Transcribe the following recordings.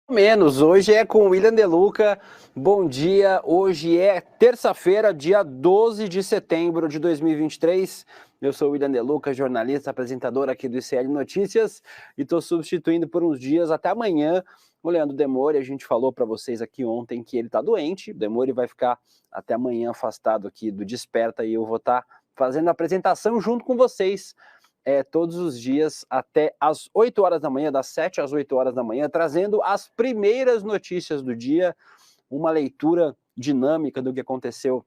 Menos, hoje é com o William De Luca. Bom dia, hoje é terça-feira, dia 12 de setembro de 2023. Eu sou o William De Luca, jornalista, apresentador aqui do ICL Notícias e estou substituindo por uns dias até amanhã o Leandro Demore. A gente falou para vocês aqui ontem que ele está doente. O Demore vai ficar até amanhã afastado aqui do Desperta e eu vou estar fazendo a apresentação junto com vocês todos os dias até às 8 horas da manhã, das 7 às 8 horas da manhã, trazendo as primeiras notícias do dia, uma leitura dinâmica do que aconteceu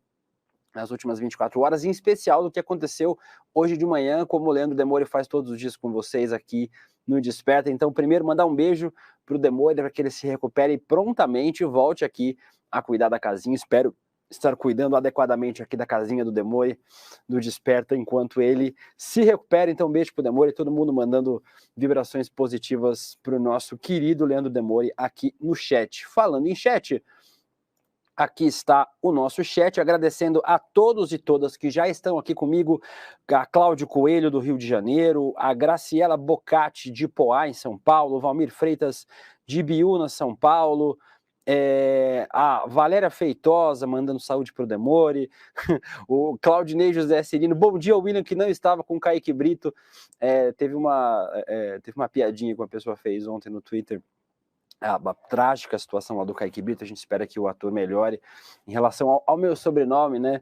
nas últimas 24 horas, em especial do que aconteceu hoje de manhã, como o Leandro Demore faz todos os dias com vocês aqui no Desperta. Então, primeiro, mandar um beijo para o Demore, para que ele se recupere prontamente e volte aqui a cuidar da casinha. Espero estar cuidando adequadamente aqui da casinha do Demore, do Desperta, enquanto ele se recupera. Então, beijo pro Demore, todo mundo mandando vibrações positivas pro nosso querido Leandro Demore aqui no chat. Falando em chat, aqui está o nosso chat, agradecendo a todos e todas que já estão aqui comigo, a Cláudio Coelho, do Rio de Janeiro, a Graciela Bocatti, de Poá, em São Paulo, Valmir Freitas, de Biúna, São Paulo, a Valéria Feitosa, mandando saúde para o Demore, o Claudinei José Cirino, bom dia, William, que não estava com o Kaique Brito, teve uma piadinha que uma pessoa fez ontem no Twitter, a trágica situação lá do Kaique Brito. A gente espera que o ator melhore. Em relação ao meu sobrenome, né,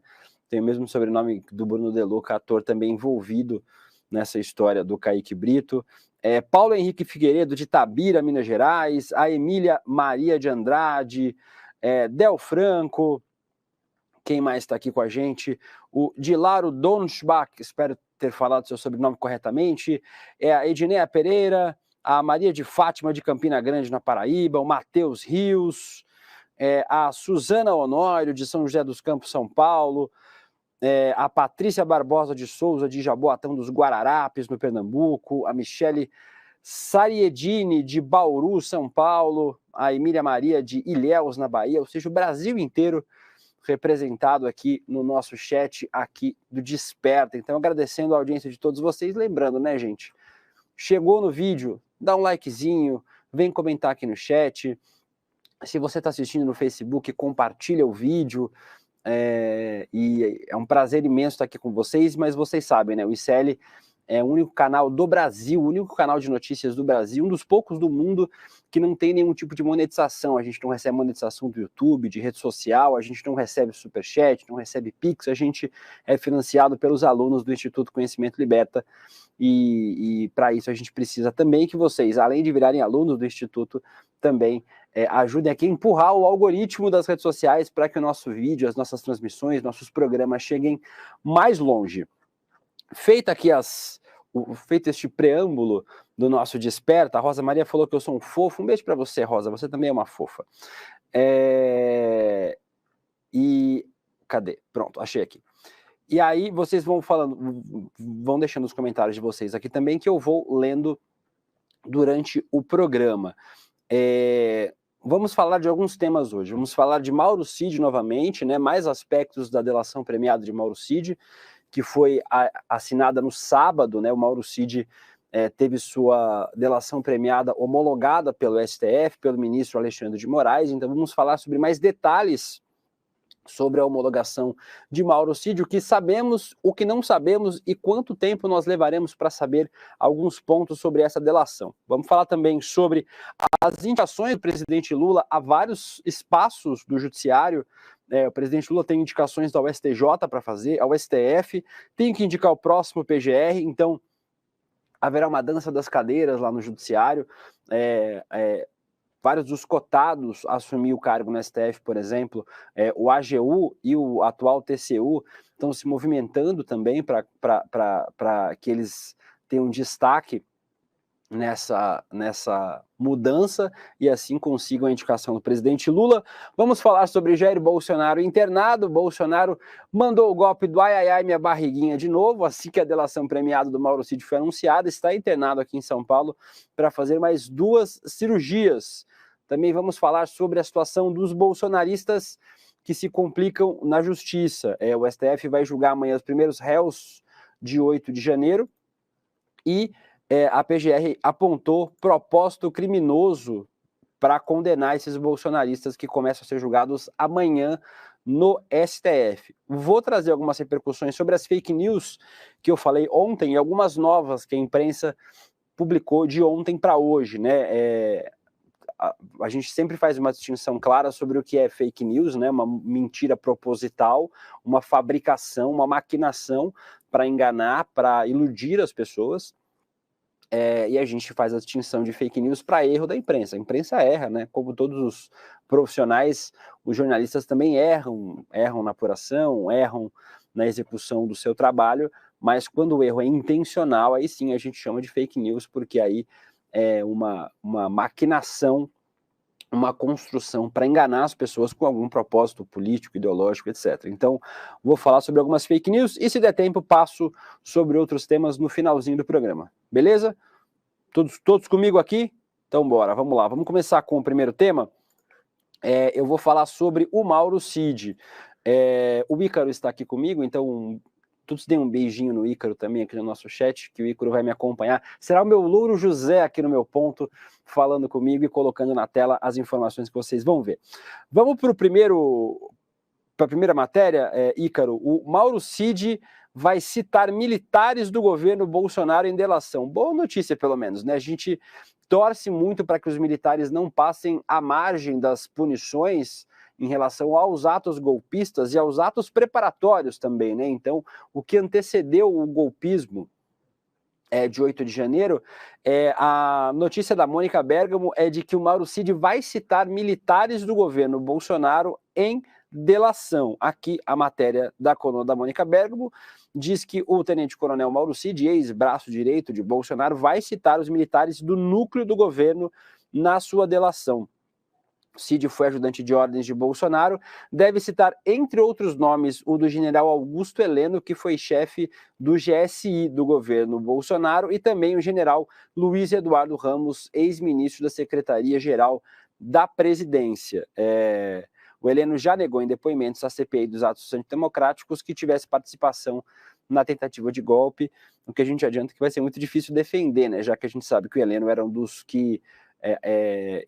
tem o mesmo sobrenome do Bruno De Luca, ator também envolvido nessa história do Kaique Brito. Paulo Henrique Figueiredo, de Itabira, Minas Gerais, a Emília Maria de Andrade, Del Franco, quem mais está aqui com a gente? O Dilaro Donschbach, espero ter falado seu sobrenome corretamente, a Edneia Pereira, a Maria de Fátima, de Campina Grande, na Paraíba, o Matheus Rios, a Suzana Honório, de São José dos Campos, São Paulo, a Patrícia Barbosa de Souza, de Jaboatão dos Guararapes, no Pernambuco, a Michele Sariedini, de Bauru, São Paulo, a Emília Maria, de Ilhéus, na Bahia, ou seja, o Brasil inteiro representado aqui no nosso chat aqui do Desperta. Então, agradecendo a audiência de todos vocês, lembrando, né, gente, chegou no vídeo, dá um likezinho, vem comentar aqui no chat. Se você está assistindo no Facebook, compartilha o vídeo. E é um prazer imenso estar aqui com vocês, mas vocês sabem, né, o ICL é o único canal do Brasil, o único canal de notícias do Brasil, um dos poucos do mundo que não tem nenhum tipo de monetização. A gente não recebe monetização do YouTube, de rede social, a gente não recebe superchat, não recebe Pix, a gente é financiado pelos alunos do Instituto Conhecimento Liberta, e para isso a gente precisa também que vocês, além de virarem alunos do Instituto, também ajudem aqui a empurrar o algoritmo das redes sociais para que o nosso vídeo, as nossas transmissões, nossos programas cheguem mais longe. Feito este preâmbulo do nosso Desperta, a Rosa Maria falou que eu sou um fofo. Um beijo para você, Rosa, você também é uma fofa. E cadê? Pronto, achei aqui. E aí vocês vão falando, vão deixando os comentários de vocês aqui também, que eu vou lendo durante o programa. Vamos falar de alguns temas hoje. Vamos falar de Mauro Cid novamente, né? Mais aspectos da delação premiada de Mauro Cid, que foi assinada no sábado, né? O Mauro Cid teve sua delação premiada homologada pelo STF, pelo ministro Alexandre de Moraes. Então vamos falar sobre mais detalhes sobre a homologação de Mauro Cid, o que sabemos, o que não sabemos e quanto tempo nós levaremos para saber alguns pontos sobre essa delação. Vamos falar também sobre as indicações do presidente Lula a vários espaços do judiciário. O presidente Lula tem indicações ao STJ para fazer, ao STF, tem que indicar o próximo PGR, então haverá uma dança das cadeiras lá no judiciário. Vários dos cotados assumir o cargo no STF, por exemplo, o AGU e o atual TCU estão se movimentando também para que eles tenham destaque nessa mudança e assim consigam a indicação do presidente Lula. Vamos falar sobre Jair Bolsonaro internado. Bolsonaro mandou o golpe do ai, ai, ai, minha barriguinha de novo, assim que a delação premiada do Mauro Cid foi anunciada. Está internado aqui em São Paulo para fazer mais 2 cirurgias. Também vamos falar sobre a situação dos bolsonaristas que se complicam na justiça. O STF vai julgar amanhã os primeiros réus de 8 de janeiro e a PGR apontou propósito criminoso para condenar esses bolsonaristas que começam a ser julgados amanhã no STF. Vou trazer algumas repercussões sobre as fake news que eu falei ontem e algumas novas que a imprensa publicou de ontem para hoje, né? A gente sempre faz uma distinção clara sobre o que é fake news, né? Uma mentira proposital, uma fabricação, uma maquinação para enganar, para iludir as pessoas. E a gente faz a distinção de fake news para erro da imprensa. A imprensa erra, né? Como todos os profissionais, os jornalistas também erram na apuração, erram na execução do seu trabalho, mas quando o erro é intencional, aí sim a gente chama de fake news, porque aí é uma maquinação, uma construção para enganar as pessoas com algum propósito político, ideológico, etc. Então, vou falar sobre algumas fake news e, se der tempo, passo sobre outros temas no finalzinho do programa. Beleza? Todos comigo aqui? Então, bora, vamos lá. Vamos começar com o primeiro tema. Eu vou falar sobre o Mauro Cid. O Ícaro está aqui comigo, então todos deem um beijinho no Ícaro também aqui no nosso chat, que o Ícaro vai me acompanhar. Será o meu Louro José aqui no meu ponto, falando comigo e colocando na tela as informações que vocês vão ver. Vamos para a primeira matéria, Ícaro. O Mauro Cid vai citar militares do governo Bolsonaro em delação. Boa notícia, pelo menos, né? A gente torce muito para que os militares não passem à margem das punições em relação aos atos golpistas e aos atos preparatórios também, né? Então, o que antecedeu o golpismo de 8 de janeiro, a notícia da Mônica Bergamo é de que o Mauro Cid vai citar militares do governo Bolsonaro em delação. Aqui a matéria da coluna da Mônica Bergamo diz que o tenente-coronel Mauro Cid, ex-braço direito de Bolsonaro, vai citar os militares do núcleo do governo na sua delação. Cid foi ajudante de ordens de Bolsonaro, deve citar, entre outros nomes, o do general Augusto Heleno, que foi chefe do GSI do governo Bolsonaro, e também o general Luiz Eduardo Ramos, ex-ministro da Secretaria-Geral da Presidência. O Heleno já negou em depoimentos à CPI dos atos antidemocráticos que tivesse participação na tentativa de golpe, o que a gente adianta que vai ser muito difícil defender, né, já que a gente sabe que o Heleno era um dos que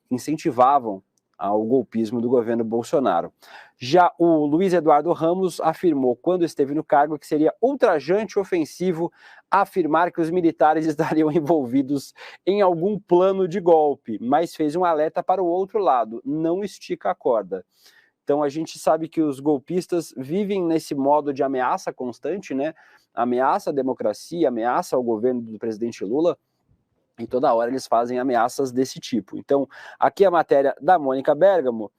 incentivavam ao golpismo do governo Bolsonaro. Já o Luiz Eduardo Ramos afirmou, quando esteve no cargo, que seria ultrajante e ofensivo afirmar que os militares estariam envolvidos em algum plano de golpe, mas fez um alerta para o outro lado: não estica a corda. Então a gente sabe que os golpistas vivem nesse modo de ameaça constante, né? Ameaça à democracia, ameaça ao governo do presidente Lula, e toda hora eles fazem ameaças desse tipo. Então, aqui a matéria da Mônica Bergamo,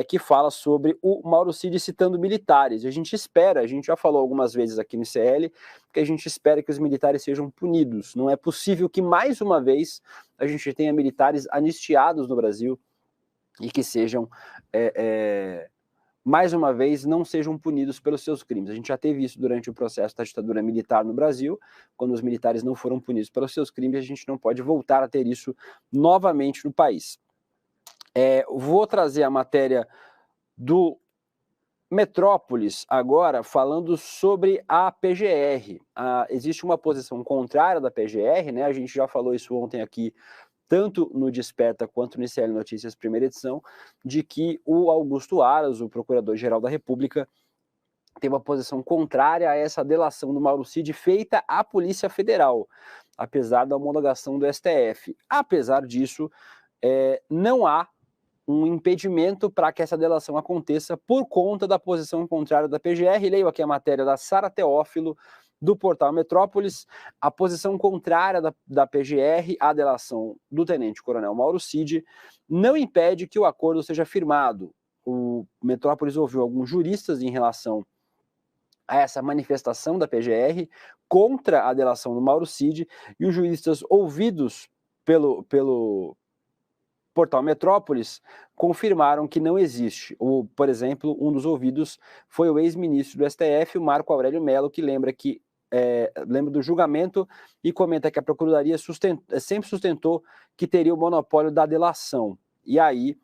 que fala sobre o Mauro Cid citando militares. A gente já falou algumas vezes aqui no ICL, que a gente espera que os militares sejam punidos. Não é possível que, mais uma vez, a gente tenha militares anistiados no Brasil e que sejam... mais uma vez, não sejam punidos pelos seus crimes. A gente já teve isso durante o processo da ditadura militar no Brasil, quando os militares não foram punidos pelos seus crimes, a gente não pode voltar a ter isso novamente no país. Vou trazer a matéria do Metrópolis agora, falando sobre a PGR. Existe uma posição contrária da PGR, né? A gente já falou isso ontem aqui, tanto no Desperta quanto no ICL Notícias, primeira edição, de que o Augusto Aras, o Procurador-Geral da República, tem uma posição contrária a essa delação do Mauro Cid feita à Polícia Federal, apesar da homologação do STF. Apesar disso, não há um impedimento para que essa delação aconteça por conta da posição contrária da PGR. Leio aqui a matéria da Sara Teófilo, do portal Metrópolis. A posição contrária da PGR à delação do tenente-coronel Mauro Cid não impede que o acordo seja firmado. O Metrópolis ouviu alguns juristas em relação a essa manifestação da PGR contra a delação do Mauro Cid, e os juristas ouvidos pelo Portal Metrópolis, confirmaram que não existe. Por exemplo, um dos ouvidos foi o ex-ministro do STF, o Marco Aurélio Mello, que lembra do julgamento e comenta que a Procuradoria sempre sustentou que teria o monopólio da delação. E aí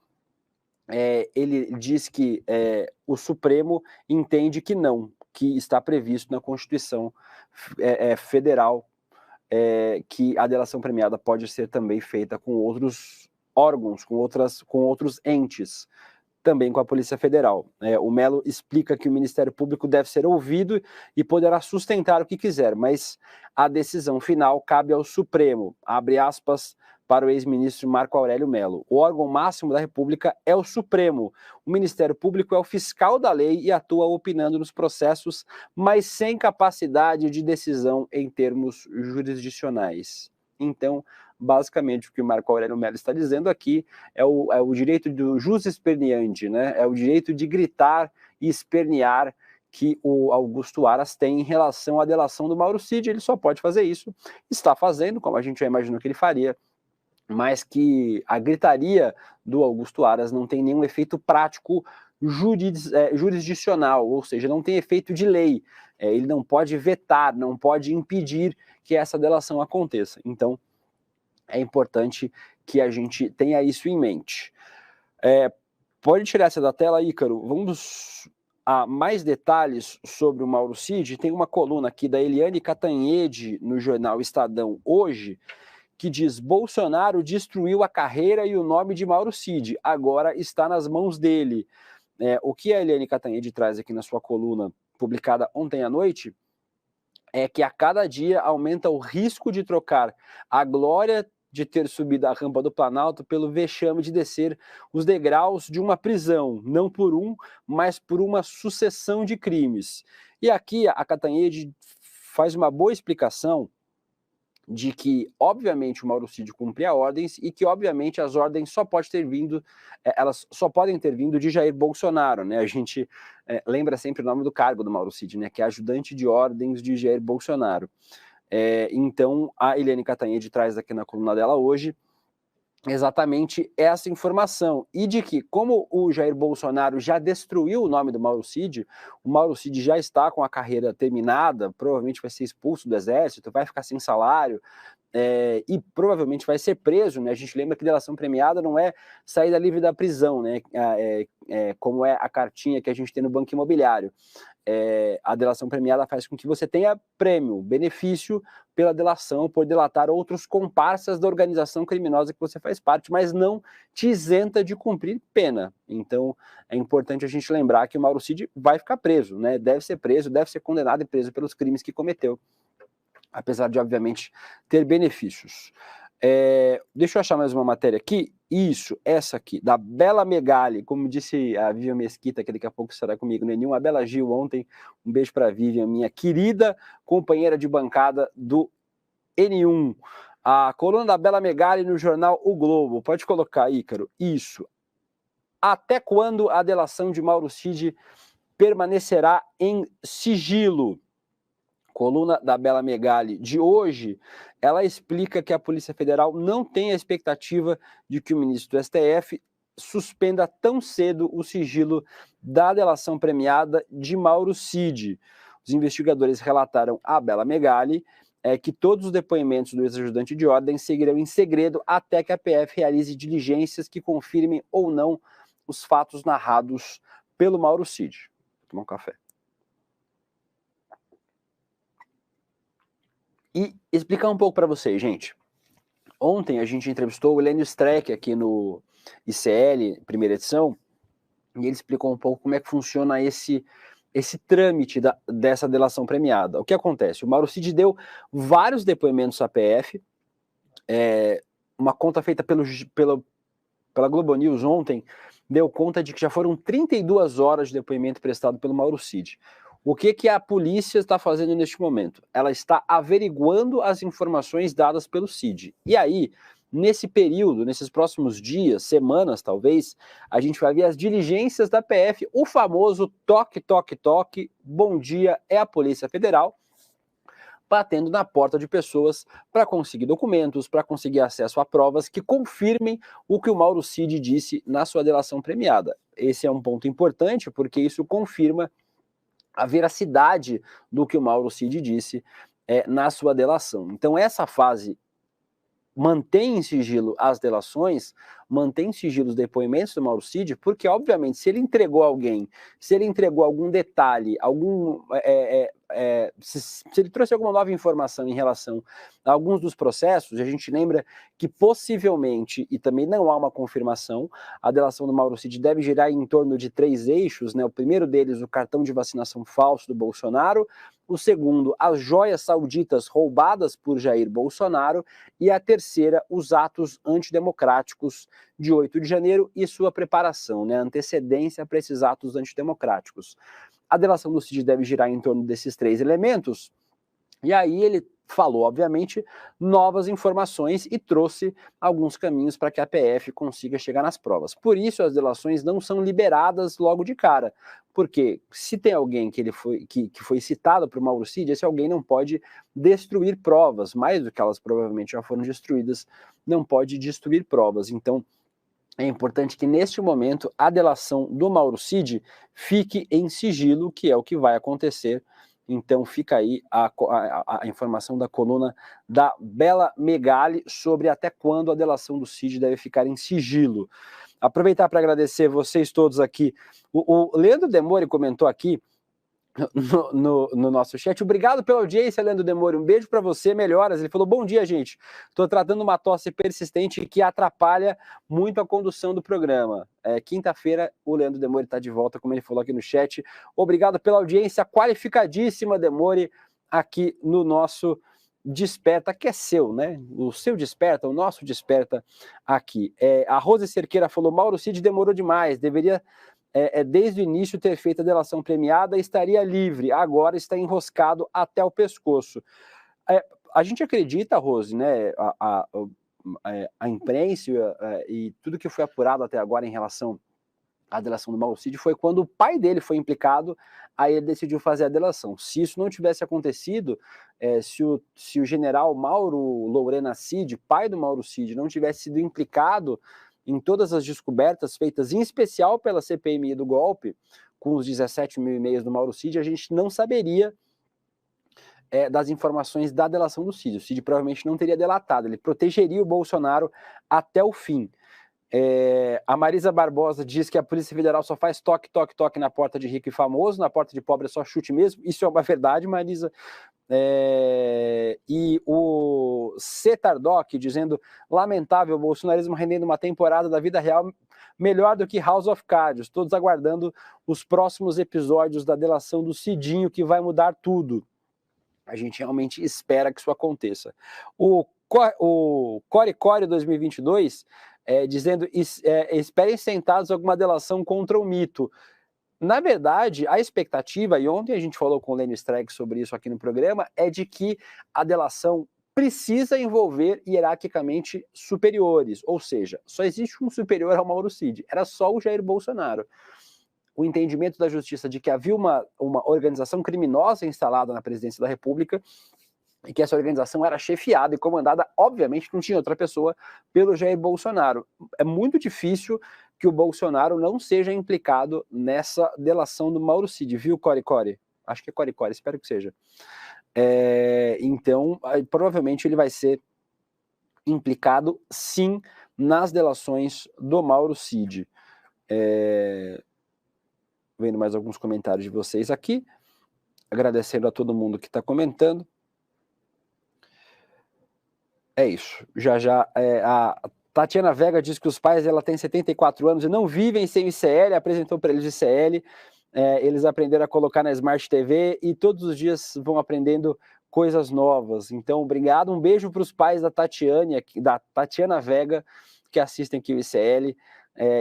ele diz que o Supremo entende que não, que está previsto na Constituição Federal que a delação premiada pode ser também feita com outros órgãos, com outros entes, também com a Polícia Federal. O Mello explica que o Ministério Público deve ser ouvido e poderá sustentar o que quiser, mas a decisão final cabe ao Supremo, abre aspas, para o ex-ministro Marco Aurélio Mello. O órgão máximo da República é o Supremo. O Ministério Público é o fiscal da lei e atua opinando nos processos, mas sem capacidade de decisão em termos jurisdicionais. Então, basicamente, o que o Marco Aurélio Mello está dizendo aqui é o direito do jus esperneandi, né? É o direito de gritar e espernear que o Augusto Aras tem em relação à delação do Mauro Cid. Ele só pode fazer isso, está fazendo, como a gente já imaginou que ele faria, mas que a gritaria do Augusto Aras não tem nenhum efeito prático jurisdicional, ou seja, não tem efeito de lei. Ele não pode vetar, não pode impedir que essa delação aconteça. Então, é importante que a gente tenha isso em mente. Pode tirar essa da tela, Ícaro. Vamos a mais detalhes sobre o Mauro Cid. Tem uma coluna aqui da Eliane Cantanhede no jornal Estadão hoje, que diz: Bolsonaro destruiu a carreira e o nome de Mauro Cid, agora está nas mãos dele. O que a Eliane Cantanhede traz aqui na sua coluna, publicada ontem à noite, é que a cada dia aumenta o risco de trocar a glória de ter subido a rampa do Planalto pelo vexame de descer os degraus de uma prisão, não por mas por uma sucessão de crimes. E aqui a Cantanhede faz uma boa explicação de que, obviamente, o Mauro Cid cumpria ordens e que, obviamente, as ordens elas só podem ter vindo de Jair Bolsonaro, né? A gente lembra sempre o nome do cargo do Mauro Cid, né? Que é ajudante de ordens de Jair Bolsonaro. Então, a Eliane Cantanhede traz aqui na coluna dela hoje exatamente essa informação, e de que, como o Jair Bolsonaro já destruiu o nome do Mauro Cid, o Mauro Cid já está com a carreira terminada, provavelmente vai ser expulso do exército, vai ficar sem salário, e provavelmente vai ser preso, né? A gente lembra que delação premiada não é saída livre da prisão, né? Como é a cartinha que a gente tem no Banco Imobiliário. A delação premiada faz com que você tenha prêmio, benefício pela delação, por delatar outros comparsas da organização criminosa que você faz parte, mas não te isenta de cumprir pena. Então, é importante a gente lembrar que o Mauro Cid vai ficar preso, né? Deve ser preso, deve ser condenado e preso pelos crimes que cometeu, apesar de, obviamente, ter benefícios. Deixa eu achar mais uma matéria aqui. Isso, essa aqui, da Bela Megali, como disse a Vivian Mesquita, que daqui a pouco estará comigo no N1, a Bela Gil ontem, um beijo para a Vivian, minha querida companheira de bancada do N1. A coluna da Bela Megali no jornal O Globo, pode colocar, Ícaro, isso. Até quando a delação de Mauro Cid permanecerá em sigilo? Coluna da Bela Megali de hoje, ela explica que a Polícia Federal não tem a expectativa de que o ministro do STF suspenda tão cedo o sigilo da delação premiada de Mauro Cid. Os investigadores relataram à Bela Megali que todos os depoimentos do ex-ajudante de ordem seguirão em segredo até que a PF realize diligências que confirmem ou não os fatos narrados pelo Mauro Cid. Vou tomar um café. E explicar um pouco para vocês, gente. Ontem a gente entrevistou o Helênio Streck aqui no ICL, primeira edição, e ele explicou um pouco como é que funciona esse trâmite dessa delação premiada. O que acontece? O Mauro Cid deu vários depoimentos à PF, uma conta feita pela Globo News ontem deu conta de que já foram 32 horas de depoimento prestado pelo Mauro Cid. O que a polícia está fazendo neste momento? Ela está averiguando as informações dadas pelo Cid. E aí, nesse período, nesses próximos dias, semanas talvez, a gente vai ver as diligências da PF, o famoso toque, toque, toque, bom dia, é a Polícia Federal, batendo na porta de pessoas para conseguir documentos, para conseguir acesso a provas que confirmem o que o Mauro Cid disse na sua delação premiada. Esse é um ponto importante, porque isso confirma a veracidade do que o Mauro Cid disse na sua delação. Então essa fase mantém em sigilo as delações, mantém em sigilo os depoimentos do Mauro Cid, porque, obviamente, se ele entregou alguém, se ele entregou algum detalhe, se ele trouxe alguma nova informação em relação a alguns dos processos, a gente lembra que possivelmente, e também não há uma confirmação, a delação do Mauro Cid deve girar em torno de 3 eixos, né? O primeiro deles, o cartão de vacinação falso do Bolsonaro, o segundo, as joias sauditas roubadas por Jair Bolsonaro, e a terceira, os atos antidemocráticos de 8 de janeiro e sua preparação, né, antecedência para esses atos antidemocráticos. A delação do Cid deve girar em torno desses 3 elementos, e aí ele falou, obviamente, novas informações e trouxe alguns caminhos para que a PF consiga chegar nas provas. Por isso, as delações não são liberadas logo de cara, porque se tem alguém que foi citado para o Mauro Cid, esse alguém não pode destruir provas, mais do que elas provavelmente já foram destruídas, não pode destruir provas. Então, é importante que, neste momento, a delação do Mauro Cid fique em sigilo, que é o que vai acontecer. Então fica aí a informação da coluna da Bela Megali sobre até quando a delação do Cid deve ficar em sigilo. Aproveitar para agradecer vocês todos aqui. O Leandro Demore comentou aqui no nosso chat. Obrigado pela audiência, Leandro Demore. Um beijo para você, melhoras. Ele falou, bom dia, gente. Estou tratando uma tosse persistente que atrapalha muito a condução do programa. Quinta-feira, o Leandro Demore está de volta, como ele falou aqui no chat. Obrigado pela audiência qualificadíssima, Demore, aqui no nosso Desperta, que é seu, né? O seu Desperta, o nosso Desperta aqui. A Rose Cerqueira falou, Mauro Cid demorou demais, deveria... desde o início ter feito a delação premiada, estaria livre, agora está enroscado até o pescoço. A gente acredita, Rose, né, a imprensa e tudo que foi apurado até agora em relação à delação do Mauro Cid foi quando o pai dele foi implicado, aí ele decidiu fazer a delação. Se isso não tivesse acontecido, se o general Mauro Lourena Cid, pai do Mauro Cid, não tivesse sido implicado em todas as descobertas feitas, em especial pela CPMI do golpe, com os 17 mil e-mails do Mauro Cid, a gente não saberia das informações da delação do Cid. O Cid provavelmente não teria delatado, ele protegeria o Bolsonaro até o fim. A Marisa Barbosa diz que a Polícia Federal só faz toque, toque, toque na porta de rico e famoso, na porta de pobre é só chute mesmo. Isso é uma verdade, Marisa. E o Cetardoc dizendo, lamentável, o bolsonarismo rendendo uma temporada da vida real melhor do que House of Cards, todos aguardando os próximos episódios da delação do Cidinho, que vai mudar tudo. A gente realmente espera que isso aconteça. O Core Core 2022 dizendo, esperem sentados alguma delação contra o mito. Na verdade, a expectativa, e ontem a gente falou com o Lênio Streck sobre isso aqui no programa, é de que a delação precisa envolver hierarquicamente superiores, ou seja, só existe um superior ao Mauro Cid, era só o Jair Bolsonaro. O entendimento da justiça de que havia uma organização criminosa instalada na presidência da República e que essa organização era chefiada e comandada, obviamente, não tinha outra pessoa, pelo Jair Bolsonaro. É muito difícil que o Bolsonaro não seja implicado nessa delação do Mauro Cid, viu, Core Core? Acho que é Core Core, espero que seja. Então, provavelmente ele vai ser implicado, sim, nas delações do Mauro Cid. Vendo mais alguns comentários de vocês aqui, agradecendo a todo mundo que está comentando. É isso. A Tatiana Vega diz que os pais dela têm 74 anos e não vivem sem o ICL, apresentou para eles o ICL, eles aprenderam a colocar na Smart TV e todos os dias vão aprendendo coisas novas. Então, obrigado, um beijo para os pais da Tatiana Vega, que assistem aqui o ICL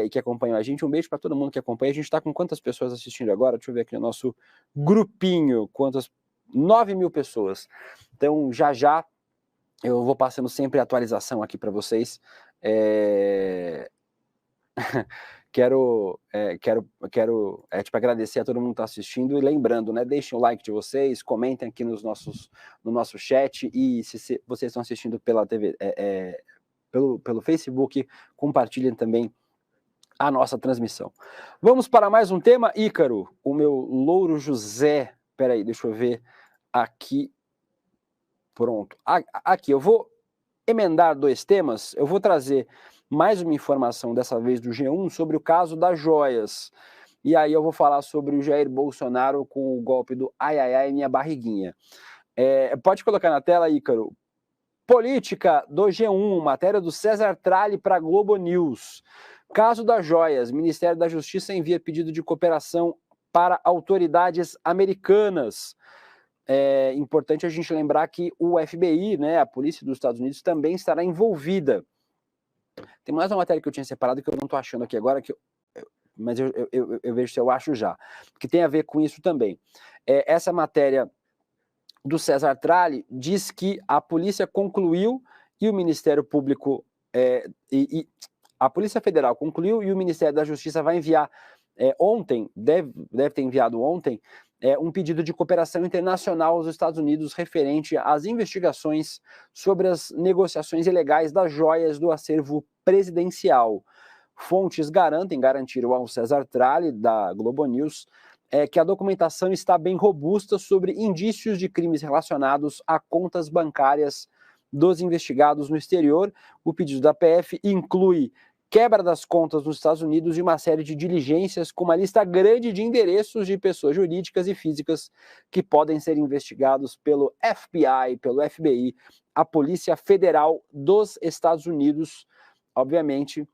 e que acompanham a gente. Um beijo para todo mundo que acompanha. A gente está com quantas pessoas assistindo agora? Deixa eu ver aqui no nosso grupinho, 9 mil pessoas. Então, já eu vou passando sempre a atualização aqui para vocês. quero agradecer a todo mundo que está assistindo e lembrando, né, deixem o like de vocês, comentem aqui no nosso chat e se vocês estão assistindo pela TV, pelo Facebook, compartilhem também a nossa transmissão. Vamos para mais um tema, Ícaro, o meu louro José. Peraí, deixa eu ver aqui. Pronto. Aqui, eu vou emendar 2 temas. Eu vou trazer mais uma informação, dessa vez do G1, sobre o caso das joias. E aí eu vou falar sobre o Jair Bolsonaro com o golpe do ai, ai, ai, minha barriguinha. Pode colocar na tela, Ícaro. Política do G1, matéria do César Tralli para Globo News. Caso das joias, Ministério da Justiça envia pedido de cooperação para autoridades americanas. É importante a gente lembrar que o FBI, né, a polícia dos Estados Unidos, também estará envolvida. Tem mais uma matéria que eu tinha separado que eu não estou achando aqui agora, mas eu vejo se eu acho já, que tem a ver com isso também. Essa matéria do César Tralli diz que a polícia concluiu e o Ministério Público a Polícia Federal concluiu e o Ministério da Justiça vai enviar ontem, deve ter enviado ontem, um pedido de cooperação internacional aos Estados Unidos referente às investigações sobre as negociações ilegais das joias do acervo presidencial. Fontes garantiram ao César Tralli, da Globo News, que a documentação está bem robusta sobre indícios de crimes relacionados a contas bancárias dos investigados no exterior. O pedido da PF inclui quebra das contas nos Estados Unidos e uma série de diligências com uma lista grande de endereços de pessoas jurídicas e físicas que podem ser investigados pelo FBI, pelo FBI, a Polícia Federal dos Estados Unidos. Obviamente,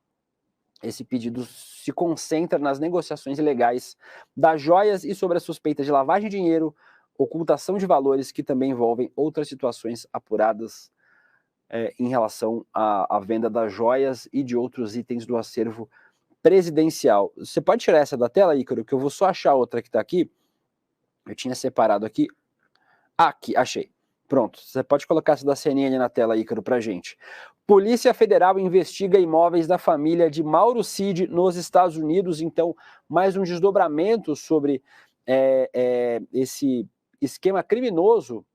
esse pedido se concentra nas negociações ilegais das joias e sobre a suspeita de lavagem de dinheiro, ocultação de valores, que também envolvem outras situações apuradas em relação à venda das joias e de outros itens do acervo presidencial. Você pode tirar essa da tela, Ícaro, que eu vou só achar outra que está aqui. Eu tinha separado aqui. Aqui, achei. Pronto, você pode colocar essa da CNN na tela, Ícaro, pra gente. Polícia Federal investiga imóveis da família de Mauro Cid nos Estados Unidos. Então, mais um desdobramento sobre esse esquema criminoso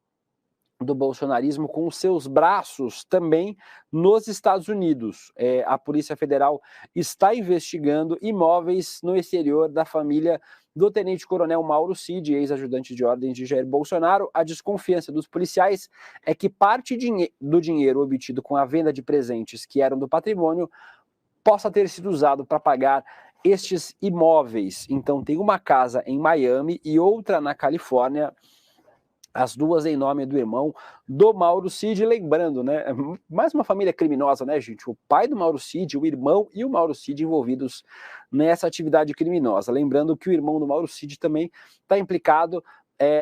do bolsonarismo com os seus braços também nos Estados Unidos. A Polícia Federal está investigando imóveis no exterior da família do tenente-coronel Mauro Cid, ex-ajudante de ordem de Jair Bolsonaro. A desconfiança dos policiais é que parte do dinheiro obtido com a venda de presentes que eram do patrimônio possa ter sido usado para pagar estes imóveis. Então tem uma casa em Miami e outra na Califórnia, as duas em nome do irmão do Mauro Cid. Lembrando, né, mais uma família criminosa, né, gente? O pai do Mauro Cid, o irmão e o Mauro Cid envolvidos nessa atividade criminosa. Lembrando que o irmão do Mauro Cid também está implicado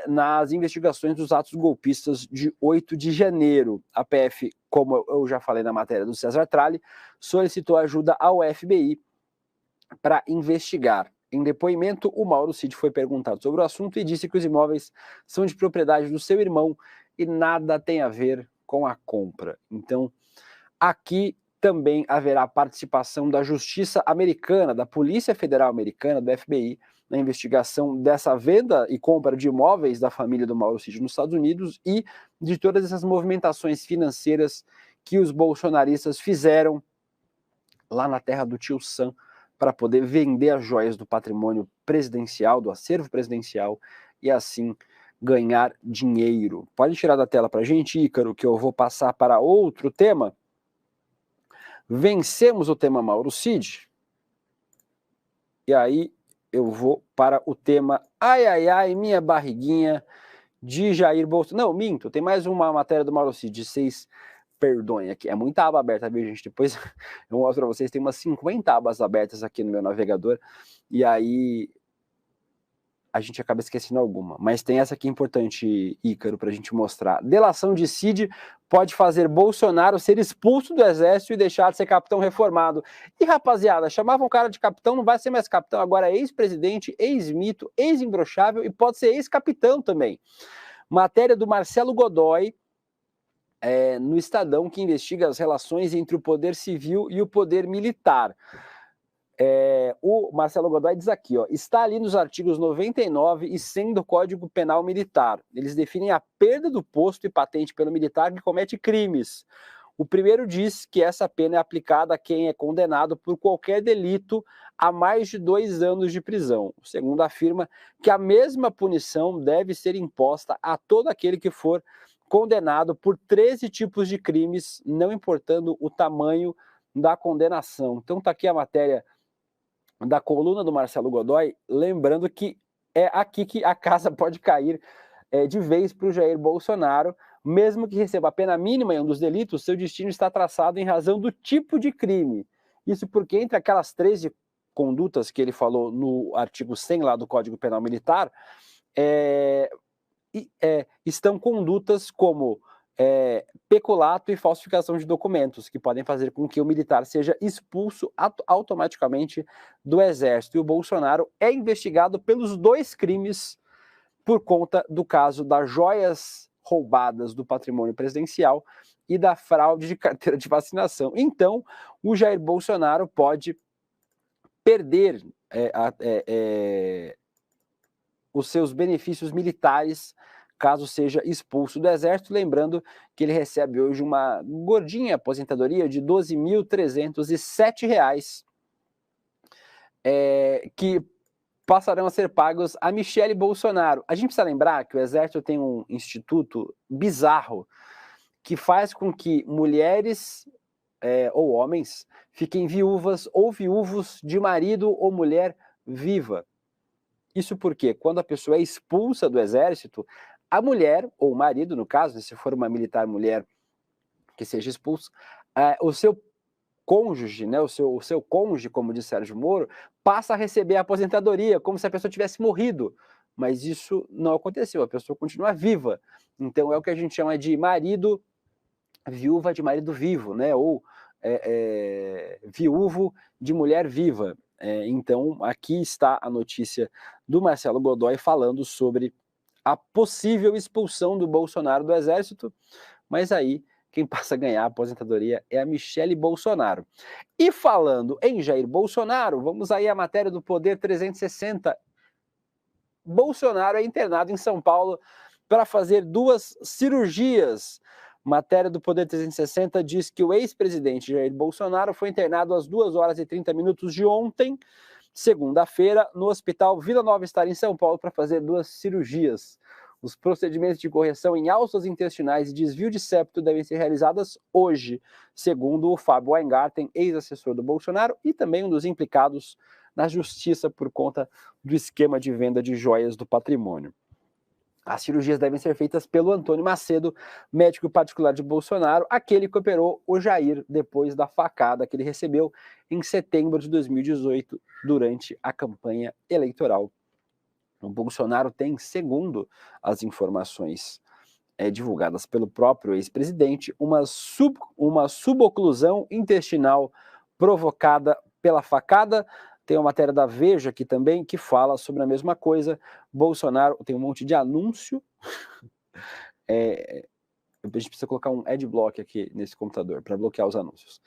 nas investigações dos atos golpistas de 8 de janeiro. A PF, como eu já falei na matéria do César Tralli, solicitou ajuda ao FBI para investigar. Em depoimento, o Mauro Cid foi perguntado sobre o assunto e disse que os imóveis são de propriedade do seu irmão e nada tem a ver com a compra. Então, aqui também haverá participação da Justiça Americana, da Polícia Federal Americana, do FBI, na investigação dessa venda e compra de imóveis da família do Mauro Cid nos Estados Unidos e de todas essas movimentações financeiras que os bolsonaristas fizeram lá na terra do tio Sam, para poder vender as joias do patrimônio presidencial, do acervo presidencial, e assim ganhar dinheiro. Pode tirar da tela para a gente, Ícaro, que eu vou passar para outro tema. Vencemos o tema Mauro Cid. E aí eu vou para o tema ai, ai, ai, minha barriguinha, de Jair Bolsonaro. Não, minto, tem mais uma matéria do Mauro Cid, vocês perdoem aqui, é muita aba aberta, viu, gente? Depois eu mostro para vocês, tem umas 50 abas abertas aqui no meu navegador, e aí a gente acaba esquecendo alguma. Mas tem essa aqui importante, Ícaro, para a gente mostrar. Delação de Cid pode fazer Bolsonaro ser expulso do exército e deixar de ser capitão reformado. E, rapaziada, chamavam o cara de capitão, não vai ser mais capitão, agora é ex-presidente, ex-mito, ex-imbrochável e pode ser ex-capitão também. Matéria do Marcelo Godoy, no Estadão, que investiga as relações entre o poder civil e o poder militar. O Marcelo Godoy diz aqui, ó, está ali nos artigos 99 e 100 do Código Penal Militar. Eles definem a perda do posto e patente pelo militar que comete crimes. O primeiro diz que essa pena é aplicada a quem é condenado por qualquer delito a mais de 2 anos de prisão. O segundo afirma que a mesma punição deve ser imposta a todo aquele que for condenado por 13 tipos de crimes, não importando o tamanho da condenação. Então está aqui a matéria da coluna do Marcelo Godoy, lembrando que é aqui que a casa pode cair de vez para o Jair Bolsonaro, mesmo que receba a pena mínima em um dos delitos, seu destino está traçado em razão do tipo de crime. Isso porque entre aquelas 13 condutas que ele falou no artigo 100 lá do Código Penal Militar, estão condutas como peculato e falsificação de documentos, que podem fazer com que o militar seja expulso automaticamente do Exército. E o Bolsonaro é investigado pelos 2 crimes por conta do caso das joias roubadas do patrimônio presidencial e da fraude de carteira de vacinação. Então, o Jair Bolsonaro pode perder os seus benefícios militares caso seja expulso do Exército, lembrando que ele recebe hoje uma gordinha aposentadoria de R$ 12.307, que passarão a ser pagos a Michele Bolsonaro. A gente precisa lembrar que o Exército tem um instituto bizarro que faz com que mulheres ou homens fiquem viúvas ou viúvos de marido ou mulher viva. Isso porque quando a pessoa é expulsa do Exército, a mulher, ou o marido, no caso, se for uma militar mulher que seja expulsa, o seu cônjuge, né, o seu cônjuge, como disse Sérgio Moro, passa a receber a aposentadoria, como se a pessoa tivesse morrido. Mas isso não aconteceu, a pessoa continua viva. Então é o que a gente chama de marido, viúva de marido vivo, né, ou viúvo de mulher viva. Então aqui está a notícia do Marcelo Godoy falando sobre a possível expulsão do Bolsonaro do Exército, mas aí quem passa a ganhar a aposentadoria é a Michele Bolsonaro. E falando em Jair Bolsonaro, vamos aí à matéria do Poder 360. Bolsonaro é internado em São Paulo para fazer 2 cirurgias. Matéria do Poder 360 diz que o ex-presidente Jair Bolsonaro foi internado às 2h30 de ontem, segunda-feira, no Hospital Vila Nova Star, em São Paulo, para fazer 2 cirurgias. Os procedimentos de correção em alças intestinais e desvio de septo devem ser realizados hoje, segundo o Fábio Weingarten, ex-assessor do Bolsonaro e também um dos implicados na justiça por conta do esquema de venda de joias do patrimônio. As cirurgias devem ser feitas pelo Antônio Macedo, médico particular de Bolsonaro, aquele que operou o Jair depois da facada que ele recebeu em setembro de 2018, durante a campanha eleitoral. O Bolsonaro tem, segundo as informações divulgadas pelo próprio ex-presidente, uma suboclusão intestinal provocada pela facada. Tem uma matéria da Veja aqui também que fala sobre a mesma coisa. Bolsonaro tem um monte de anúncio. A gente precisa colocar um adblock aqui nesse computador para bloquear os anúncios.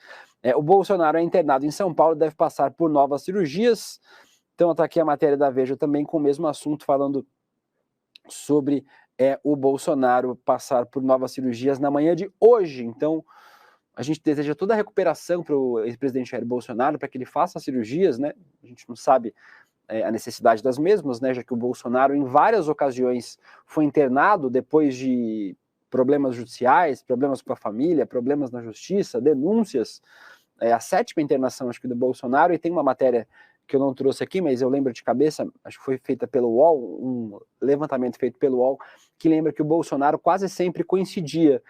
O Bolsonaro é internado em São Paulo, deve passar por novas cirurgias. Então está aqui a matéria da Veja também com o mesmo assunto, falando sobre o Bolsonaro passar por novas cirurgias na manhã de hoje. Então a gente deseja toda a recuperação para o ex-presidente Jair Bolsonaro, para que ele faça as cirurgias, né? A gente não sabe a necessidade das mesmas, né? Já que o Bolsonaro em várias ocasiões foi internado depois de problemas judiciais, problemas com a família, problemas na justiça, denúncias. A 7ª internação, acho que, do Bolsonaro, e tem uma matéria que eu não trouxe aqui, mas eu lembro de cabeça, acho que foi feita pelo UOL, um levantamento feito pelo UOL, que lembra que o Bolsonaro quase sempre coincidia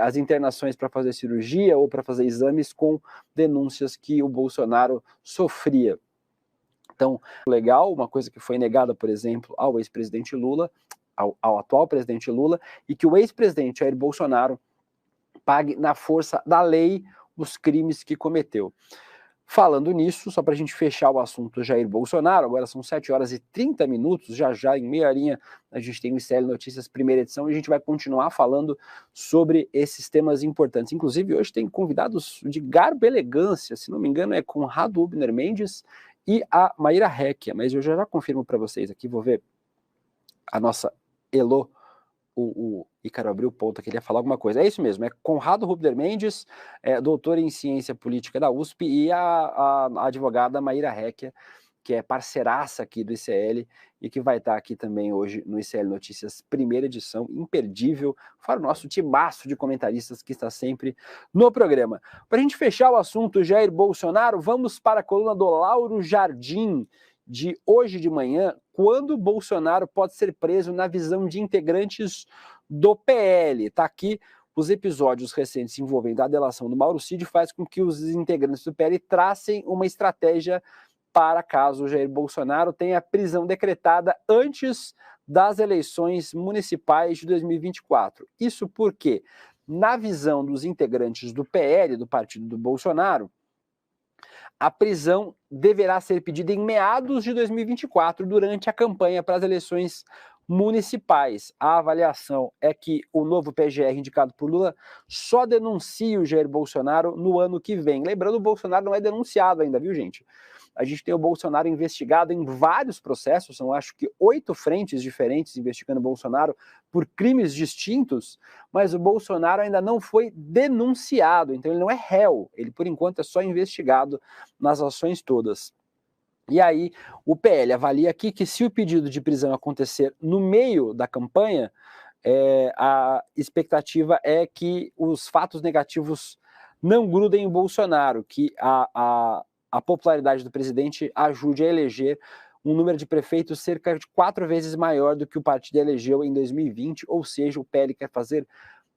as internações para fazer cirurgia ou para fazer exames com denúncias que o Bolsonaro sofria. Então, legal, uma coisa que foi negada, por exemplo, ao ex-presidente Lula, ao atual presidente Lula, e que o ex-presidente Jair Bolsonaro pague na força da lei os crimes que cometeu. Falando nisso, só para a gente fechar o assunto Jair Bolsonaro, agora são 7 horas e 30 minutos, já em meia horinha a gente tem o ICL Notícias primeira edição e a gente vai continuar falando sobre esses temas importantes. Inclusive hoje tem convidados de garbo e elegância, se não me engano é Conrado Hubner Mendes e a Maíra Recchia, mas eu já confirmo para vocês aqui, vou ver a nossa Elô, o Ícaro abriu o ponto que ele ia falar alguma coisa. É isso mesmo, é Conrado Hubner Mendes, doutor em ciência política da USP, e a advogada Maíra Recchia, que é parceiraça aqui do ICL e que vai estar aqui também hoje no ICL Notícias, primeira edição, imperdível, para o nosso timaço de comentaristas que está sempre no programa. Para a gente fechar o assunto Jair Bolsonaro, vamos para a coluna do Lauro Jardim, de hoje de manhã, quando Bolsonaro pode ser preso na visão de integrantes do PL. Está aqui os episódios recentes envolvendo a delação do Mauro Cid, faz com que os integrantes do PL tracem uma estratégia para caso Jair Bolsonaro tenha prisão decretada antes das eleições municipais de 2024. Isso porque, na visão dos integrantes do PL, do partido do Bolsonaro, a prisão deverá ser pedida em meados de 2024, durante a campanha para as eleições municipais. A avaliação é que o novo PGR indicado por Lula só denuncia o Jair Bolsonaro no ano que vem. Lembrando, o Bolsonaro não é denunciado ainda, viu, gente? A gente tem o Bolsonaro investigado em vários processos, são acho que 8 frentes diferentes investigando o Bolsonaro por crimes distintos, mas o Bolsonaro ainda não foi denunciado, então ele não é réu, ele por enquanto é só investigado nas ações todas. E aí o PL avalia aqui que se o pedido de prisão acontecer no meio da campanha, a expectativa é que os fatos negativos não grudem em Bolsonaro, que a popularidade do presidente ajude a eleger um número de prefeitos cerca de 4 vezes maior do que o partido elegeu em 2020, ou seja, o PL quer fazer